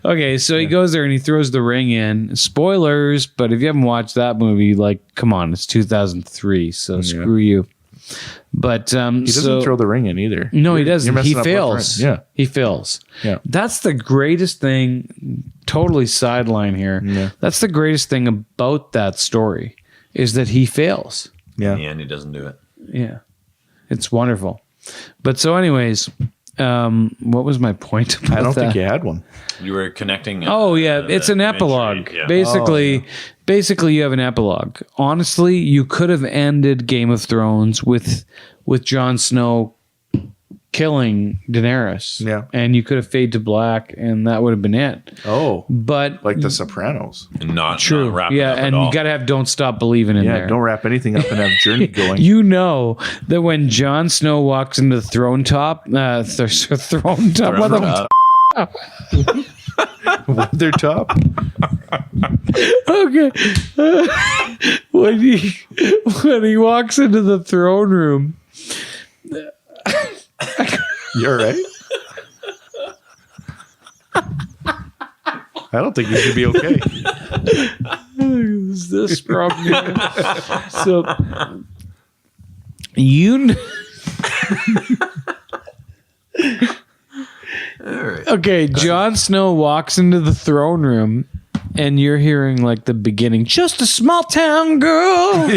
Okay, so he goes there and he throws the ring in. Spoilers, but if you haven't watched that movie, like, come on, it's 2003, so screw you. But he doesn't throw the ring in either. No, he You're doesn't. messing He up fails. left, right. He fails. Yeah. That's the greatest thing. Totally sideline here. Yeah. That's the greatest thing about that story is that he fails. Yeah. In the end, he doesn't do it. Yeah, it's wonderful. But so, anyways, what was my point about I don't that? think you had one. You were connecting. Oh yeah, it's an imagery, epilogue. yeah. Basically, you have an epilogue. Honestly, you could have ended Game of Thrones with Jon Snow killing Daenerys. Yeah. And you could have fade to black, and that would have been it. Oh, But like The Sopranos. And not true, wrap yeah, it up and at all. you got to have "Don't Stop Believing" in Yeah, there. don't wrap anything up and have Journey going. You know that when Jon Snow walks into the throne top, throne top, what the Their top. okay. when he walks into the throne room, You all right? I don't think you should be okay. is this from here? So you okay, Jon Snow walks into the throne room and you're hearing like the beginning, just a small town girl.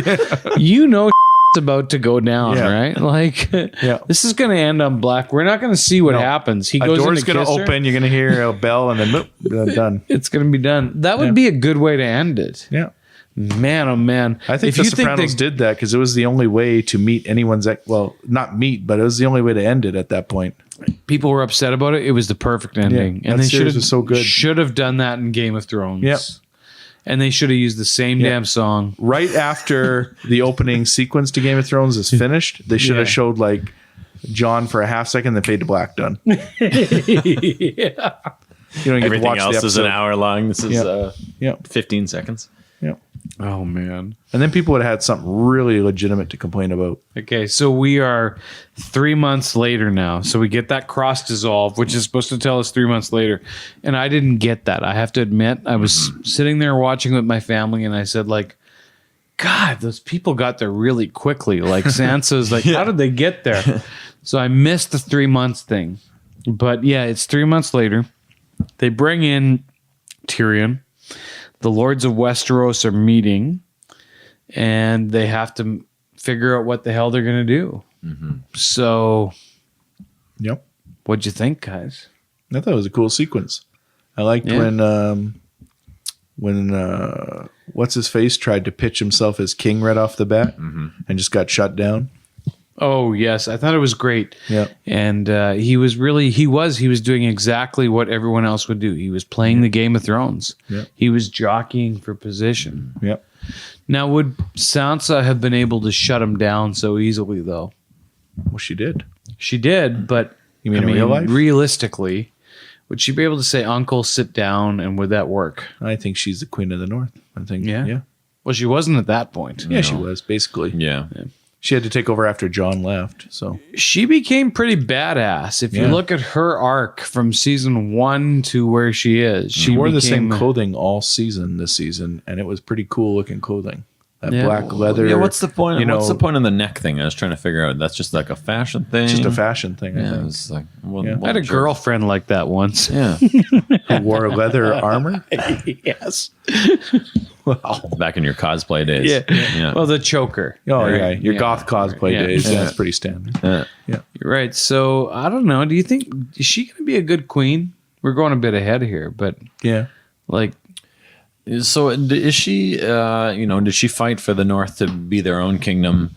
You know about to go down, right? Like, this is going to end on black. We're not going to see what happens. He goes door's going to open. You're going to hear a bell, and then done. It's going to be done. That would be a good way to end it. Yeah. Man, oh man! I think The Sopranos did that because it was the only way to meet anyone's. Well, not meet, but it was the only way to end it at that point. People were upset about it. It was the perfect ending, and they should have done that in Game of Thrones. Yep. And they should have used the same damn song. Right after the opening sequence to Game of Thrones is finished, they should have showed like John for a half second, then fade to black, done. You don't Everything watch else is an hour long. This is 15 seconds. Yeah. Oh, man. And then people would have had something really legitimate to complain about. Okay, so we are 3 months later now. So we get that cross dissolve, which is supposed to tell us 3 months later. And I didn't get that. I have to admit, I was sitting there watching with my family, and I said, like, God, those people got there really quickly. Like, Sansa's like, how did they get there? So I missed the 3 months thing. But yeah, it's 3 months later. They bring in Tyrion. The Lords of Westeros are meeting, and they have to figure out what the hell they're going to do. Mm-hmm. So, what'd you think, guys? I thought it was a cool sequence. I liked when what's his face tried to pitch himself as king right off the bat and just got shut down. Oh yes, I thought it was great. Yeah, and he was doing exactly what everyone else would do. He was playing the Game of Thrones. Yeah, he was jockeying for position. Yeah. Now, would Sansa have been able to shut him down so easily, though? Well, she did. She did, but you mean in real life? Realistically, would she be able to say, "Uncle, sit down," and would that work? I think she's the Queen of the North. I think. Yeah. Well, she wasn't at that point. Yeah, she was basically. Yeah. She had to take over after John left, so she became pretty badass. If you look at her arc from season 1 to where she is, she wore the same clothing all season this season, and it was pretty cool looking clothing. That black leather. Yeah, what's the point? What's the point of the neck thing? I was trying to figure out. That's just like a fashion thing. Just a fashion thing. I think. It was like, I had a girlfriend like that once. Yeah, who wore leather armor. Yes. Wow. Back in your cosplay days. Yeah. Well, the choker. Oh yeah, your goth cosplay days. Yeah. That's pretty standard. Yeah. You're right. So I don't know. Do you think is she going to be a good queen? We're going a bit ahead here, but like. So is she, did she fight for the North to be their own kingdom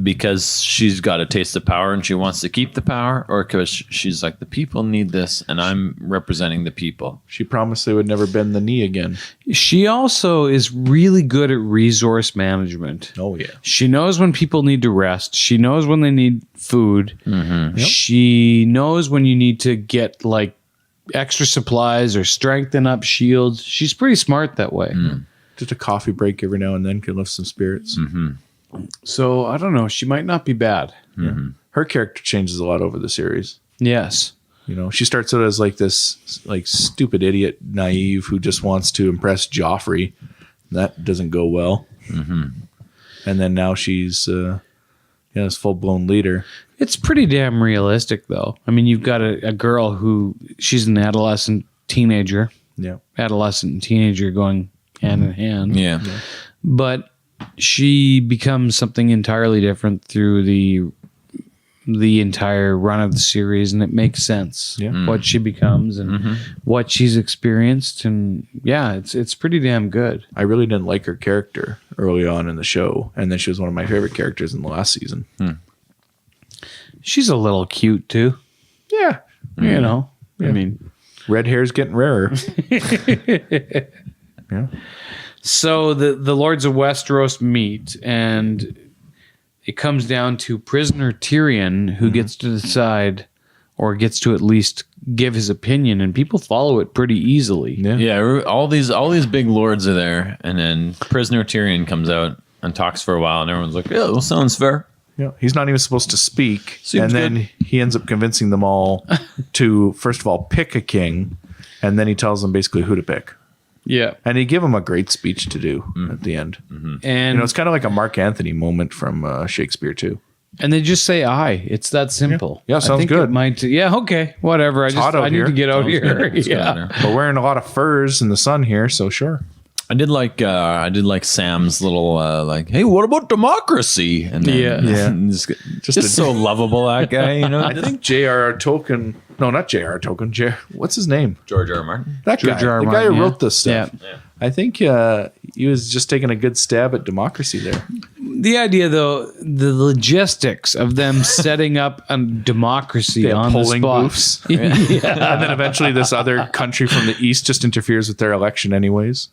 because she's got a taste of power and she wants to keep the power, or because she's like, the people need this and I'm representing the people? She promised they would never bend the knee again. She also is really good at resource management. Oh, yeah. She knows when people need to rest. She knows when they need food. Mm-hmm. Yep. She knows when you need to get like extra supplies or strengthen up shields. She's pretty smart that way. Just a coffee break every now and then can lift some spirits. So I don't know. She might not be bad. Her character changes a lot over the series. Yes. She starts out as like this like stupid idiot, naive who just wants to impress Joffrey. That doesn't go well. And then now she's this full-blown leader. It's pretty damn realistic, though. I mean, you've got a girl who, she's an adolescent teenager. Yeah. Adolescent and teenager going hand in hand. Yeah. But she becomes something entirely different through the entire run of the series, and it makes sense what she becomes and what she's experienced. And yeah, it's pretty damn good. I really didn't like her character early on in the show, and then she was one of my favorite characters in the last season. She's a little cute too. Yeah. I mean, red hair's getting rarer. Yeah. So the Lords of Westeros meet, and it comes down to prisoner Tyrion, who gets to decide, or gets to at least give his opinion, and people follow it pretty easily. Yeah. All these big lords are there, and then prisoner Tyrion comes out and talks for a while, and everyone's like, "Yeah, well, sounds fair." Yeah, he's not even supposed to speak. Seems and then he ends up convincing them all to, first of all, pick a king. And then he tells them basically who to pick. Yeah. And he gave them a great speech to do at the end. And it's kind of like a Mark Anthony moment from Shakespeare, too. And they just say aye. It's that simple. Yeah, sounds good. Okay, whatever. I need to get out here. Yeah. We're wearing a lot of furs in the sun here, so sure. I did like Sam's little like, hey, what about democracy? And then, just so lovable, that guy. You know, I think J.R.R. Tolkien. No, not J.R.R. Tolkien. What's his name? George R. R. Martin. That guy. George R. R. The guy Martin, who wrote this stuff. Yeah. I think he was just taking a good stab at democracy there. The idea, though, the logistics of them setting up a democracy on the polling spot. booths. And then eventually this other country from the east just interferes with their election anyways.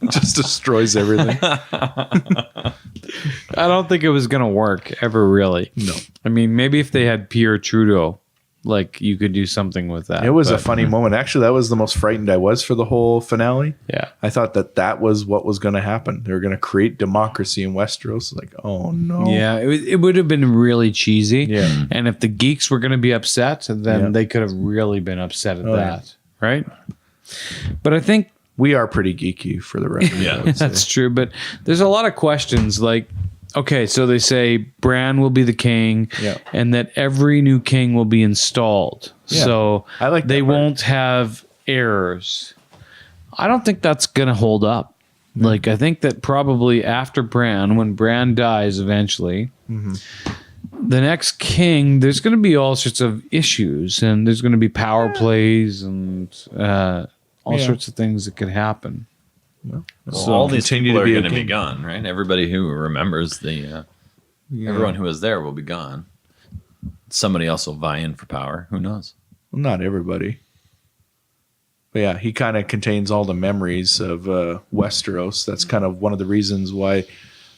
Just destroys everything. I don't think it was going to work ever, really. No. I mean, maybe if they had Pierre Trudeau, like, you could do something with that. It was a funny moment. Actually, that was the most frightened I was for the whole finale. Yeah. I thought that was what was going to happen. They were going to create democracy in Westeros. Like, oh, no. Yeah, it would have been really cheesy. Yeah. And if the geeks were going to be upset, then they could have really been upset at that. Right? But I think We are pretty geeky for the record. Yeah. that's true. But there's a lot of questions like, okay, so they say Bran will be the king and that every new king will be installed. Yeah. So I like that they part. won't have heirs. I don't think that's going to hold up. Like, I think that probably after Bran, when Bran dies eventually, the next king, there's going to be all sorts of issues and there's going to be power plays and all sorts of things that could happen. So all these continue people to are be a going to be king. gone, right? Everybody who remembers the everyone who was there will be gone. Somebody else will vie in for power. Who knows? Well, not everybody. But yeah, he kind of contains all the memories of Westeros. That's kind of one of the reasons why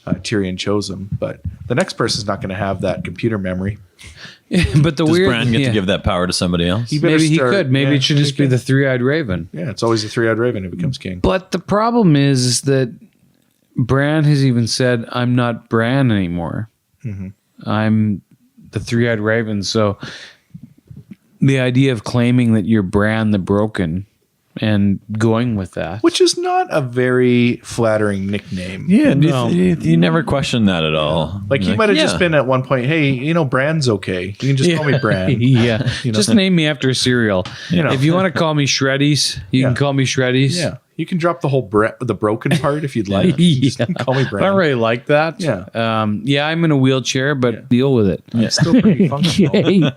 Tyrion chose him. But the next person's not going to have that computer memory. But the Does weird Bran get to give that power to somebody else? He better maybe he start- could. Maybe yeah, it should just be the three-eyed raven. Yeah, it's always the three-eyed raven who becomes king. But the problem is that Bran has even said, I'm not Bran anymore. I'm the three-eyed raven. So the idea of claiming that you're Bran the Broken and going with that. Which is not a very flattering nickname. Yeah, you never question that at all. Like he might have just been at one point, hey, Bran's okay. You can just call me Bran. Yeah. Just name me after a cereal. If you want to call me Shreddies, you can call me Shreddies. Yeah. You can drop the whole the broken part if you'd like. Just call me Bran. I don't really like that. Yeah. I'm in a wheelchair, but deal with it. I'm still pretty functional.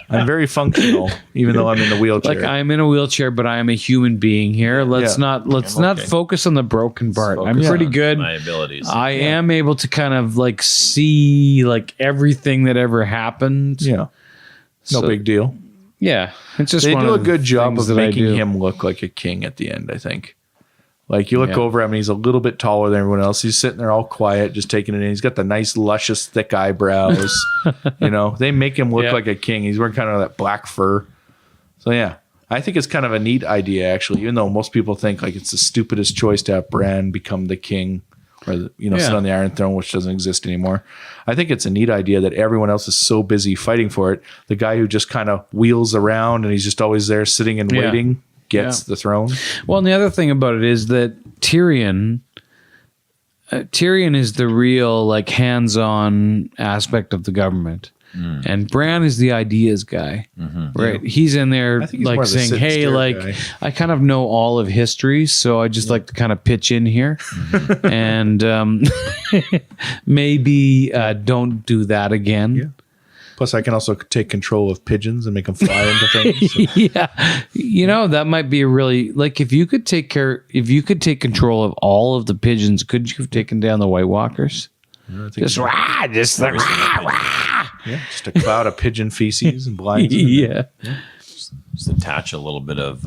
I'm very functional, even though I'm in the wheelchair. Like I'm in a wheelchair, but I am a human being here. Let's not focus on the broken part. I'm pretty good. My abilities. I am able to kind of like see like everything that ever happened. Yeah. No big deal. Yeah. It's just They one do of a the good job things of that I making do. him look like a king at the end, I think. Like you look over him and he's a little bit taller than everyone else. He's sitting there all quiet, just taking it in. He's got the nice, luscious, thick eyebrows. They make him look like a king. He's wearing kind of that black fur. So yeah, I think it's kind of a neat idea actually, even though most people think like it's the stupidest choice to have Bran become the king or sit on the Iron Throne, which doesn't exist anymore. I think it's a neat idea that everyone else is so busy fighting for it. The guy who just kind of wheels around and he's just always there sitting and waiting gets the throne. Well, and the other thing about it is that Tyrion is the real like hands-on aspect of the government. And Bran is the ideas guy, right? He's in there I think he's more like the saying, sit and hey, stare like guy. I kind of know all of history, so I just like to kind of pitch in here and maybe don't do that again. Yeah. Plus, I can also take control of pigeons and make them fly into things. So. Yeah. That might be a really like if you could take control of all of the pigeons, could you have taken down the White Walkers? Just a cloud of pigeon feces and blinds. Just attach a little bit of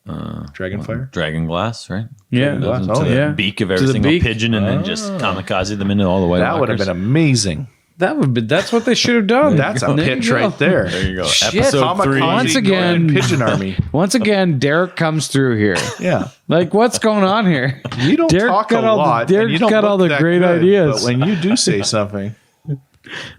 Dragonfire. dragon glass, right? Yeah. To the Oh, yeah. beak of every the single beak. pigeon, and then just kamikaze them into all the White That would have Walkers. been amazing. That's what they should have done. That's a There pitch you go. right there. There you go. Shit. Episode 3. Once again- Northern pigeon army. Once again, Derek comes through here. Yeah. Like, what's going on here? You don't Derek talk a got all the- lot. Derek and you don't got all look the that great good, ideas. But when you do say something,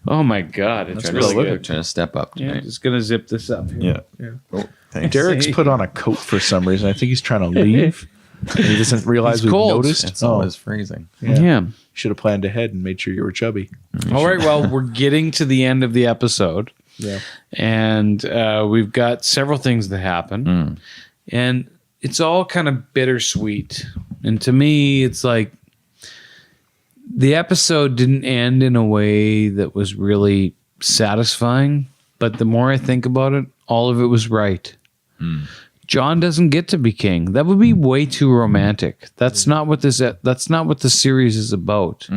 Oh my God. It's That's really really good. good. Trying to step up Yeah, tonight. just going to zip this up here. Yeah. Oh, thanks. Derek's put on a coat for some reason. I think he's trying to leave. And he doesn't realize It's we've cold. noticed. It's always freezing. Yeah. Should have planned ahead and made sure you were chubby. All right. Well, we're getting to the end of the episode. Yeah. And we've got several things that happen. And it's all kind of bittersweet. And to me, it's like the episode didn't end in a way that was really satisfying. But the more I think about it, all of it was right. John doesn't get to be king. That would be way too romantic. That's not what the series is about.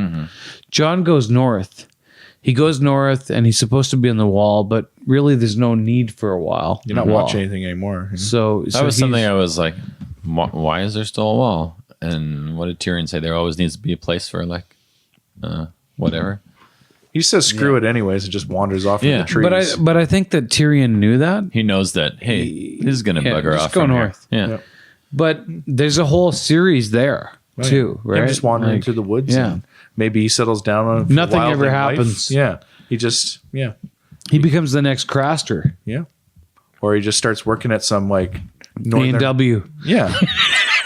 John goes north. He goes north, and he's supposed to be on the wall, but really, there's no need for a wall. You're not watching anything anymore. So That was something I was like, why is there still a wall? And what did Tyrion say? There always needs to be a place for like, whatever. He says screw it anyways and just wanders off in the trees. But I think that Tyrion knew that. He knows that, hey, this is going to bugger just off go from north. Here. Yeah. Yep. But there's a whole series there too, right? Him just wandering through the woods. Yeah. And maybe he settles down on Nothing wildling ever life. happens. Yeah. He just He becomes the next Craster. Yeah. Or he just starts working at some like northern A&W. Yeah.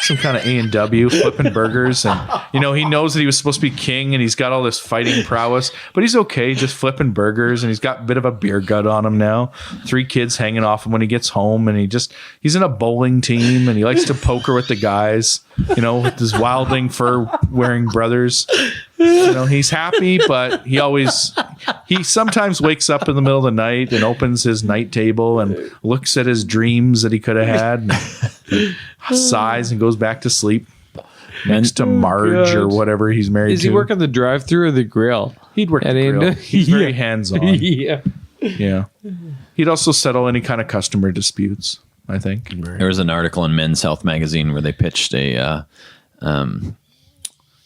Some kind of A&W flipping burgers. And, he knows that he was supposed to be king and he's got all this fighting prowess, but he's okay just flipping burgers. And he's got a bit of a beer gut on him now. 3 kids hanging off him when he gets home. And he's in a bowling team and he likes to poker with the guys, with his wildling fur wearing brothers. He's happy, but he sometimes wakes up in the middle of the night and opens his night table and looks at his dreams that he could have had and sighs and goes back to sleep next to Marge or whatever he's married to. Is he working the drive-thru or the grill? He'd work At the grill. A&W? He's very hands-on. Yeah. Yeah. He'd also settle any kind of customer disputes, I think. There was an article in Men's Health magazine where they pitched a Do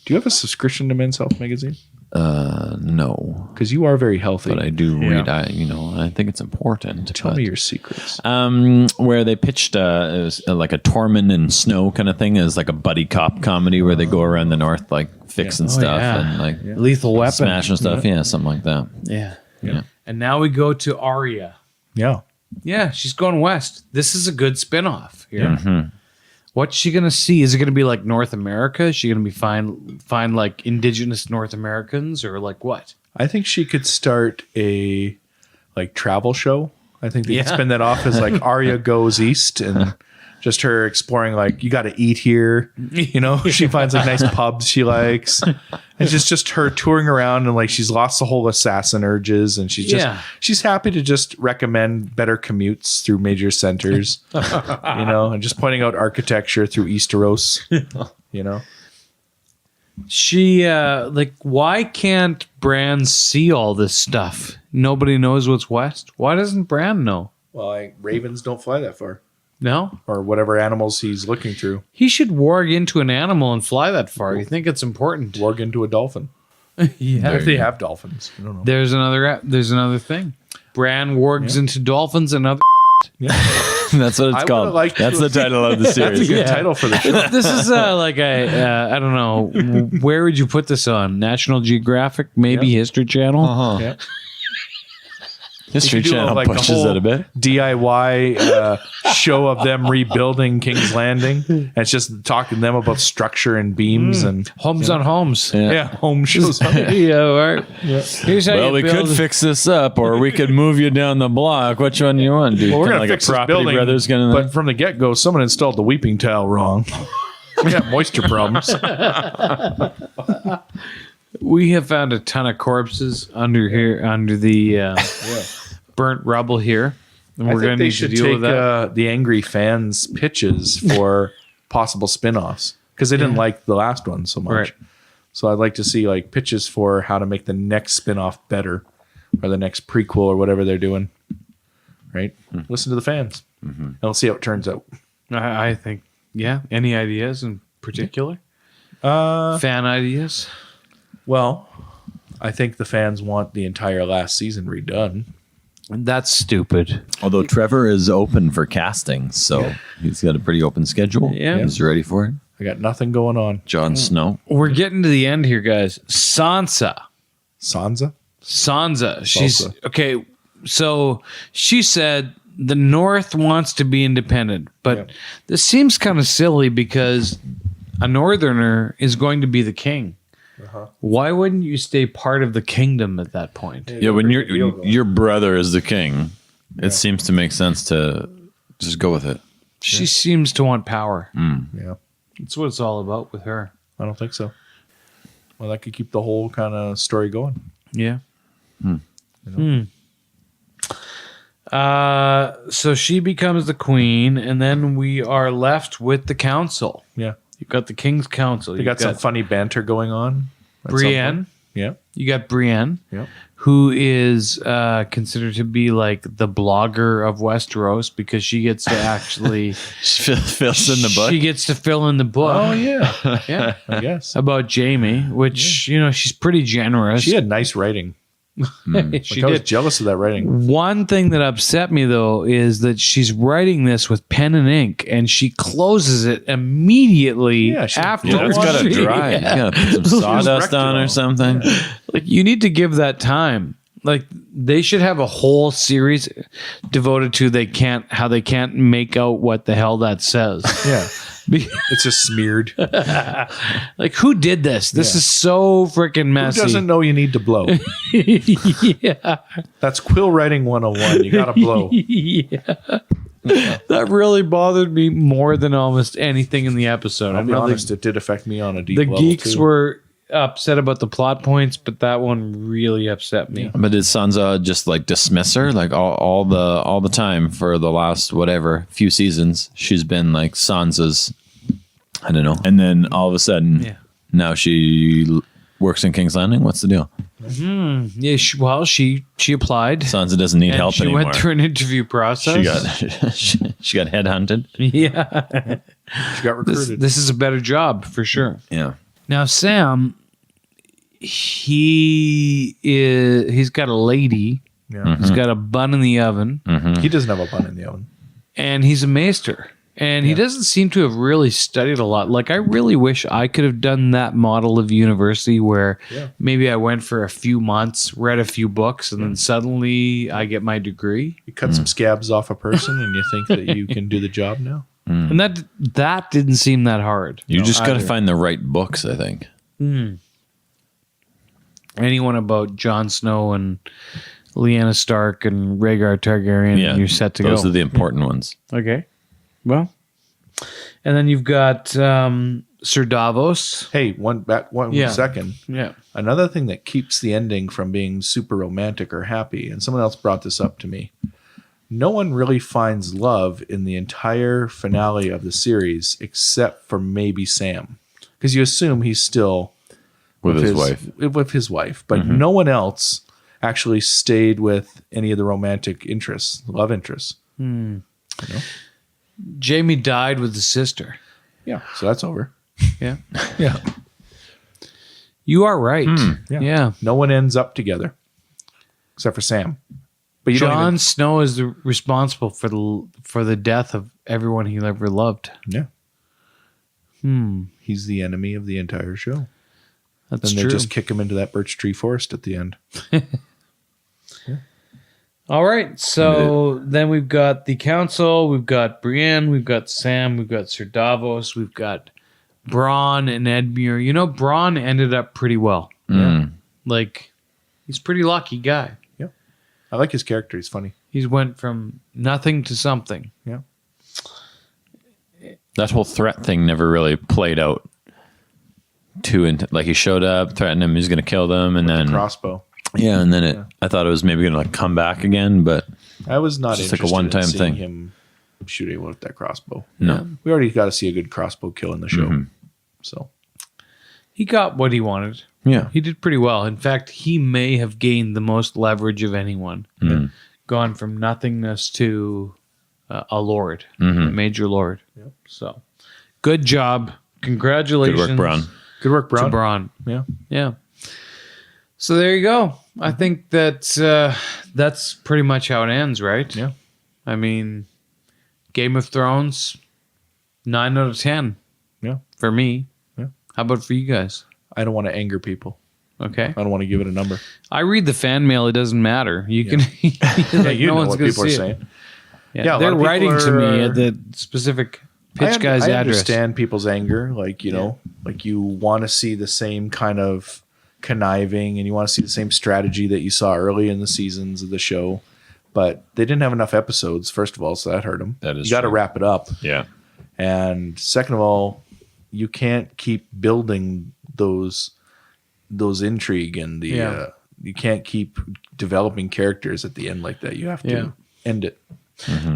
you have a subscription to Men's Health magazine? no, Because you are very healthy. but I do read. I think it's important. Tell me your secrets. Where they pitched it was like a Tormund and Snow kind of thing as like a buddy cop comedy where they go around the north like fixing stuff and like Lethal Weapon. smashing stuff. Yeah, something like that. Yeah. And now we go to Arya. Yeah. Yeah, she's going west. This is a good spinoff here. What's she going to see? Is it going to be like North America? Is she going to be find like indigenous North Americans or like what? I think she could start a travel show. I think they could spin that off as like Arya Goes East and just her exploring like you got to eat here. She finds like nice pubs she likes. And just her touring around and like she's lost the whole assassin urges and she's happy to just recommend better commutes through major centers. And just pointing out architecture through Easteros. She why can't Bran see all this stuff? Nobody knows what's west. Why doesn't Bran know? Well, ravens don't fly that far. No? Or whatever animals he's looking through. He should warg into an animal and fly that far. You think it's important? Warg into a dolphin. Yeah. If they have dolphins. I don't know. There's another thing. Bran wargs into dolphins and other. That's what it's called. That's the title of the series. That's a good title for the show. This is like I don't know. Where would you put this on? National Geographic? Maybe History Channel? Yeah. History Channel like pushes it a bit. DIY show of them rebuilding King's Landing. And it's just talking to them about structure and beams and Homes on homes. home shows. Yeah, all right. Yeah. Here's how Well, we could fix this up, or we could move you down the block. Which one do you want to do? Well, we're Kinda going to like fix a this Property building, Brothers kind of but from the get-go, someone installed the weeping tile wrong. We got moisture problems. We have found a ton of corpses under the burnt rubble here. And I we're think going to they need to should deal take with that. the angry fans' pitches for possible spin-offs because they didn't like the last one so much. Right. So I'd like to see like pitches for how to make the next spin-off better or the next prequel or whatever they're doing. Right? Listen to the fans. And we'll see how it turns out. I think, Any ideas in particular? Fan ideas? Well, I think the fans want the entire last season redone. That's stupid. Although Trevor is open for casting, so he's got a pretty open schedule. Yeah. He's ready for it. I got nothing going on. Jon Snow. We're getting to the end here, guys. Sansa. Sansa? She's okay. So she said the North wants to be independent, but this seems kind of silly because a Northerner is going to be the king. Why wouldn't you stay part of the kingdom at that point? Yeah, when your brother is the king, it seems to make sense to just go with it. She seems to want power. Yeah. That's what it's all about with her. I don't think so. Well, that could keep the whole kind of story going. Yeah. So she becomes the queen, and then we are left with the council. Yeah. You've got the king's council. You got some funny banter going on. Brienne. Yeah. You got Brienne, Yeah. who is considered to be like the blogger of Westeros because she gets to actually Fills in the book. She gets to fill in the book. Oh, yeah. Yeah. I guess. About Jamie, which she's pretty generous. She had nice writing. She I was did. jealous of that writing. One thing that upset me though is that she's writing this with pen and ink, and she closes it immediately after. Yeah, it's got to dry. You got to put some sawdust on or something. Like, you need to give that time. Like, they should have a whole series devoted to how they can't make out what the hell that says. Yeah. It's just smeared. Like, who did this? This is so freaking messy. Who doesn't know you need to blow? Yeah. That's quill writing 101. You got to blow. Yeah. That really bothered me more than almost anything in the episode. I'll be honest, it did affect me on a deep the level. geeks too. were upset about the plot points, but that one really upset me. But did Sansa just like dismiss her like all the time for the last few seasons? She's been like Sansa's, I don't know. And then all of a sudden, now she works in King's Landing. What's the deal? Yeah, she applied. Sansa doesn't need help she anymore. went through an interview process. She got headhunted. Yeah, She got recruited. this is a better job for sure. Yeah. Now Sam, he's got a lady. Yeah. He's got a bun in the oven, He doesn't have a bun in the oven. and he's a maester. And he doesn't seem to have really studied a lot. Like, I really wish I could have done that model of university where maybe I went for a few months, read a few books, and then suddenly I get my degree. You cut some scabs off a person and you think that you can do the job now? And that didn't seem that hard. You just got to find the right books, I think. Anyone about Jon Snow and Lyanna Stark and Rhaegar Targaryen, and you're set to go. Those are the important ones. Okay. Well, and then you've got Sir Davos. Hey, one second. Yeah. Another thing that keeps the ending from being super romantic or happy, and someone else brought this up to me. No one really finds love in the entire finale of the series except for maybe Sam. Because you assume he's still With his wife. With his wife. But no one else actually stayed with any of the romantic interests, love interests. You know? Jamie died with the sister. Yeah, so that's over. Yeah. Yeah. You are right. Yeah. Yeah. No one ends up together except for Sam. But you don't Jon even, Snow is responsible for the death of everyone he ever loved. yeah. He's the enemy of the entire show. That's Then they true. just kick him into that birch tree forest at the end. All right. So then we've got the council, we've got Brienne, we've got Sam, we've got Sir Davos, we've got Bronn and Edmure. You know, Bronn ended up pretty well. Yeah. Like, he's a pretty lucky guy. Yeah. I like his character. He's funny. He's went from nothing to something. Yeah. That whole threat thing never really played out. Like, he showed up, threatened him, he's going to kill them, and then Crossbow. yeah, and then I thought it was maybe going to like come back again, but I was not Just like a interested one-time in seeing thing. him shoot anyone with that crossbow. no. We already got to see a good crossbow kill in the show. So He got what he wanted. Yeah. He did pretty well. In fact, he may have gained the most leverage of anyone. Gone from nothingness to a lord, a major lord. Yep. So, good job. Congratulations. Good work, Bronn. good work, To Bronn. Bronn. Yeah. Yeah. So there you go. I think that that's pretty much how it ends, right? Yeah. I mean, Game of Thrones, 9 out of 10 Yeah. for me. Yeah. How about for you guys? I don't want to anger people. Okay. I don't want to give it a number. I read the fan mail. It doesn't matter. You can. Like, You no know one's what gonna people are see it. saying. Yeah, Yeah, a lot they're of people writing to me are- at the specific Pitch Guy's I address. understand people's anger. Like, you know, like you want to see the same kind of conniving and you want to see the same strategy that you saw early in the seasons of the show. But they didn't have enough episodes, first of all, so that hurt them. That is you got to true. wrap it up. Yeah. And second of all, you can't keep building those intrigue and the you can't keep developing characters at the end like that. You have to end it.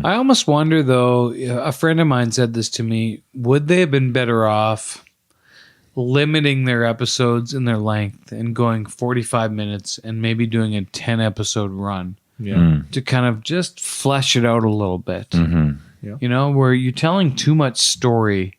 I almost wonder, though, a friend of mine said this to me, would they have been better off limiting their episodes in their length and going 45 minutes and maybe doing a 10-episode run to kind of just flesh it out a little bit? Yeah. You know, where you're telling too much story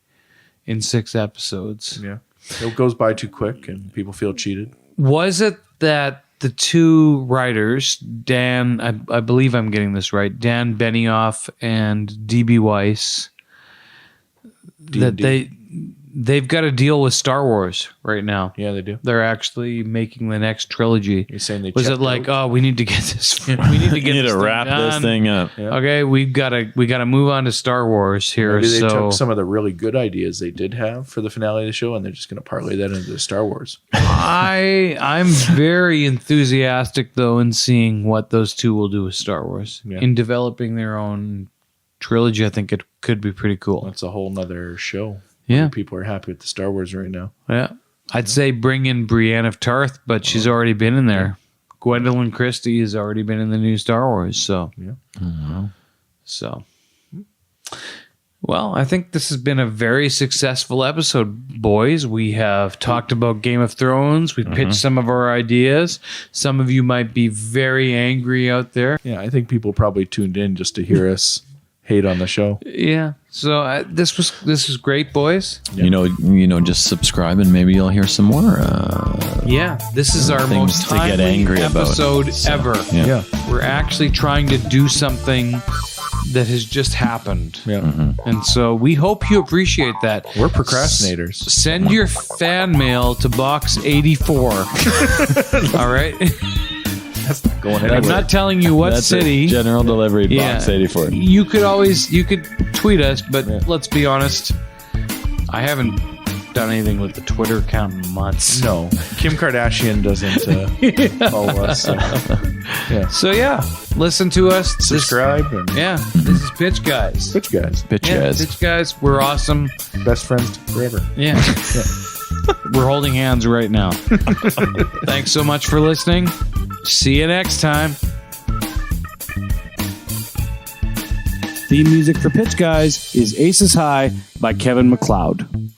in 6 episodes. Yeah. It goes by too quick and people feel cheated. Was it that the two writers, Dan, I believe I'm getting this right, Dan Benioff and D.B. Weiss, that they've got a deal with Star Wars right now? Yeah, they do. They're actually making the next trilogy. You're saying they Was it checked like, out? oh, we need to get this, we need to get You need this to thing wrap this done. thing up. Yeah. Okay, we gotta move on to Star Wars here. Maybe they so took some of the really good ideas they did have for the finale of the show and they're just going to parlay that into the Star Wars. I'm very enthusiastic though in seeing what those two will do with Star Wars in developing their own trilogy. I think it could be pretty cool. That's a whole nother show. Yeah. People are happy with the Star Wars right now. Yeah, I'd say bring in Brienne of Tarth, but she's already been in there. Gwendolyn Christie has already been in the new Star Wars. So So, well, I think this has been a very successful episode, boys. We have talked about Game of Thrones. We pitched some of our ideas. Some of you might be very angry out there. Yeah, I think people probably tuned in just to hear us hate on the show. Yeah. So this was great, boys. You know, just subscribe and maybe you'll hear some more. Yeah. This is our Things most to get timely angry about. episode ever. Yeah. We're actually trying to do something that has just happened. Yeah. And so we hope you appreciate that. We're procrastinators. Send your fan mail to box 84. All right? Going anywhere. I'm not telling you what That's city. it. General delivery box 84. You could tweet us, but let's be honest. I haven't done anything with the Twitter account in months. No. Kim Kardashian doesn't follow us. So. So listen to us. Subscribe. And This is Pitch Guys. Pitch guys. Bitch Yeah, guys. Pitch Guys. We're awesome. Best friends forever. Yeah. We're holding hands right now. Thanks so much for listening. See you next time. Theme music for Pitch Guys is Aces High by Kevin MacLeod.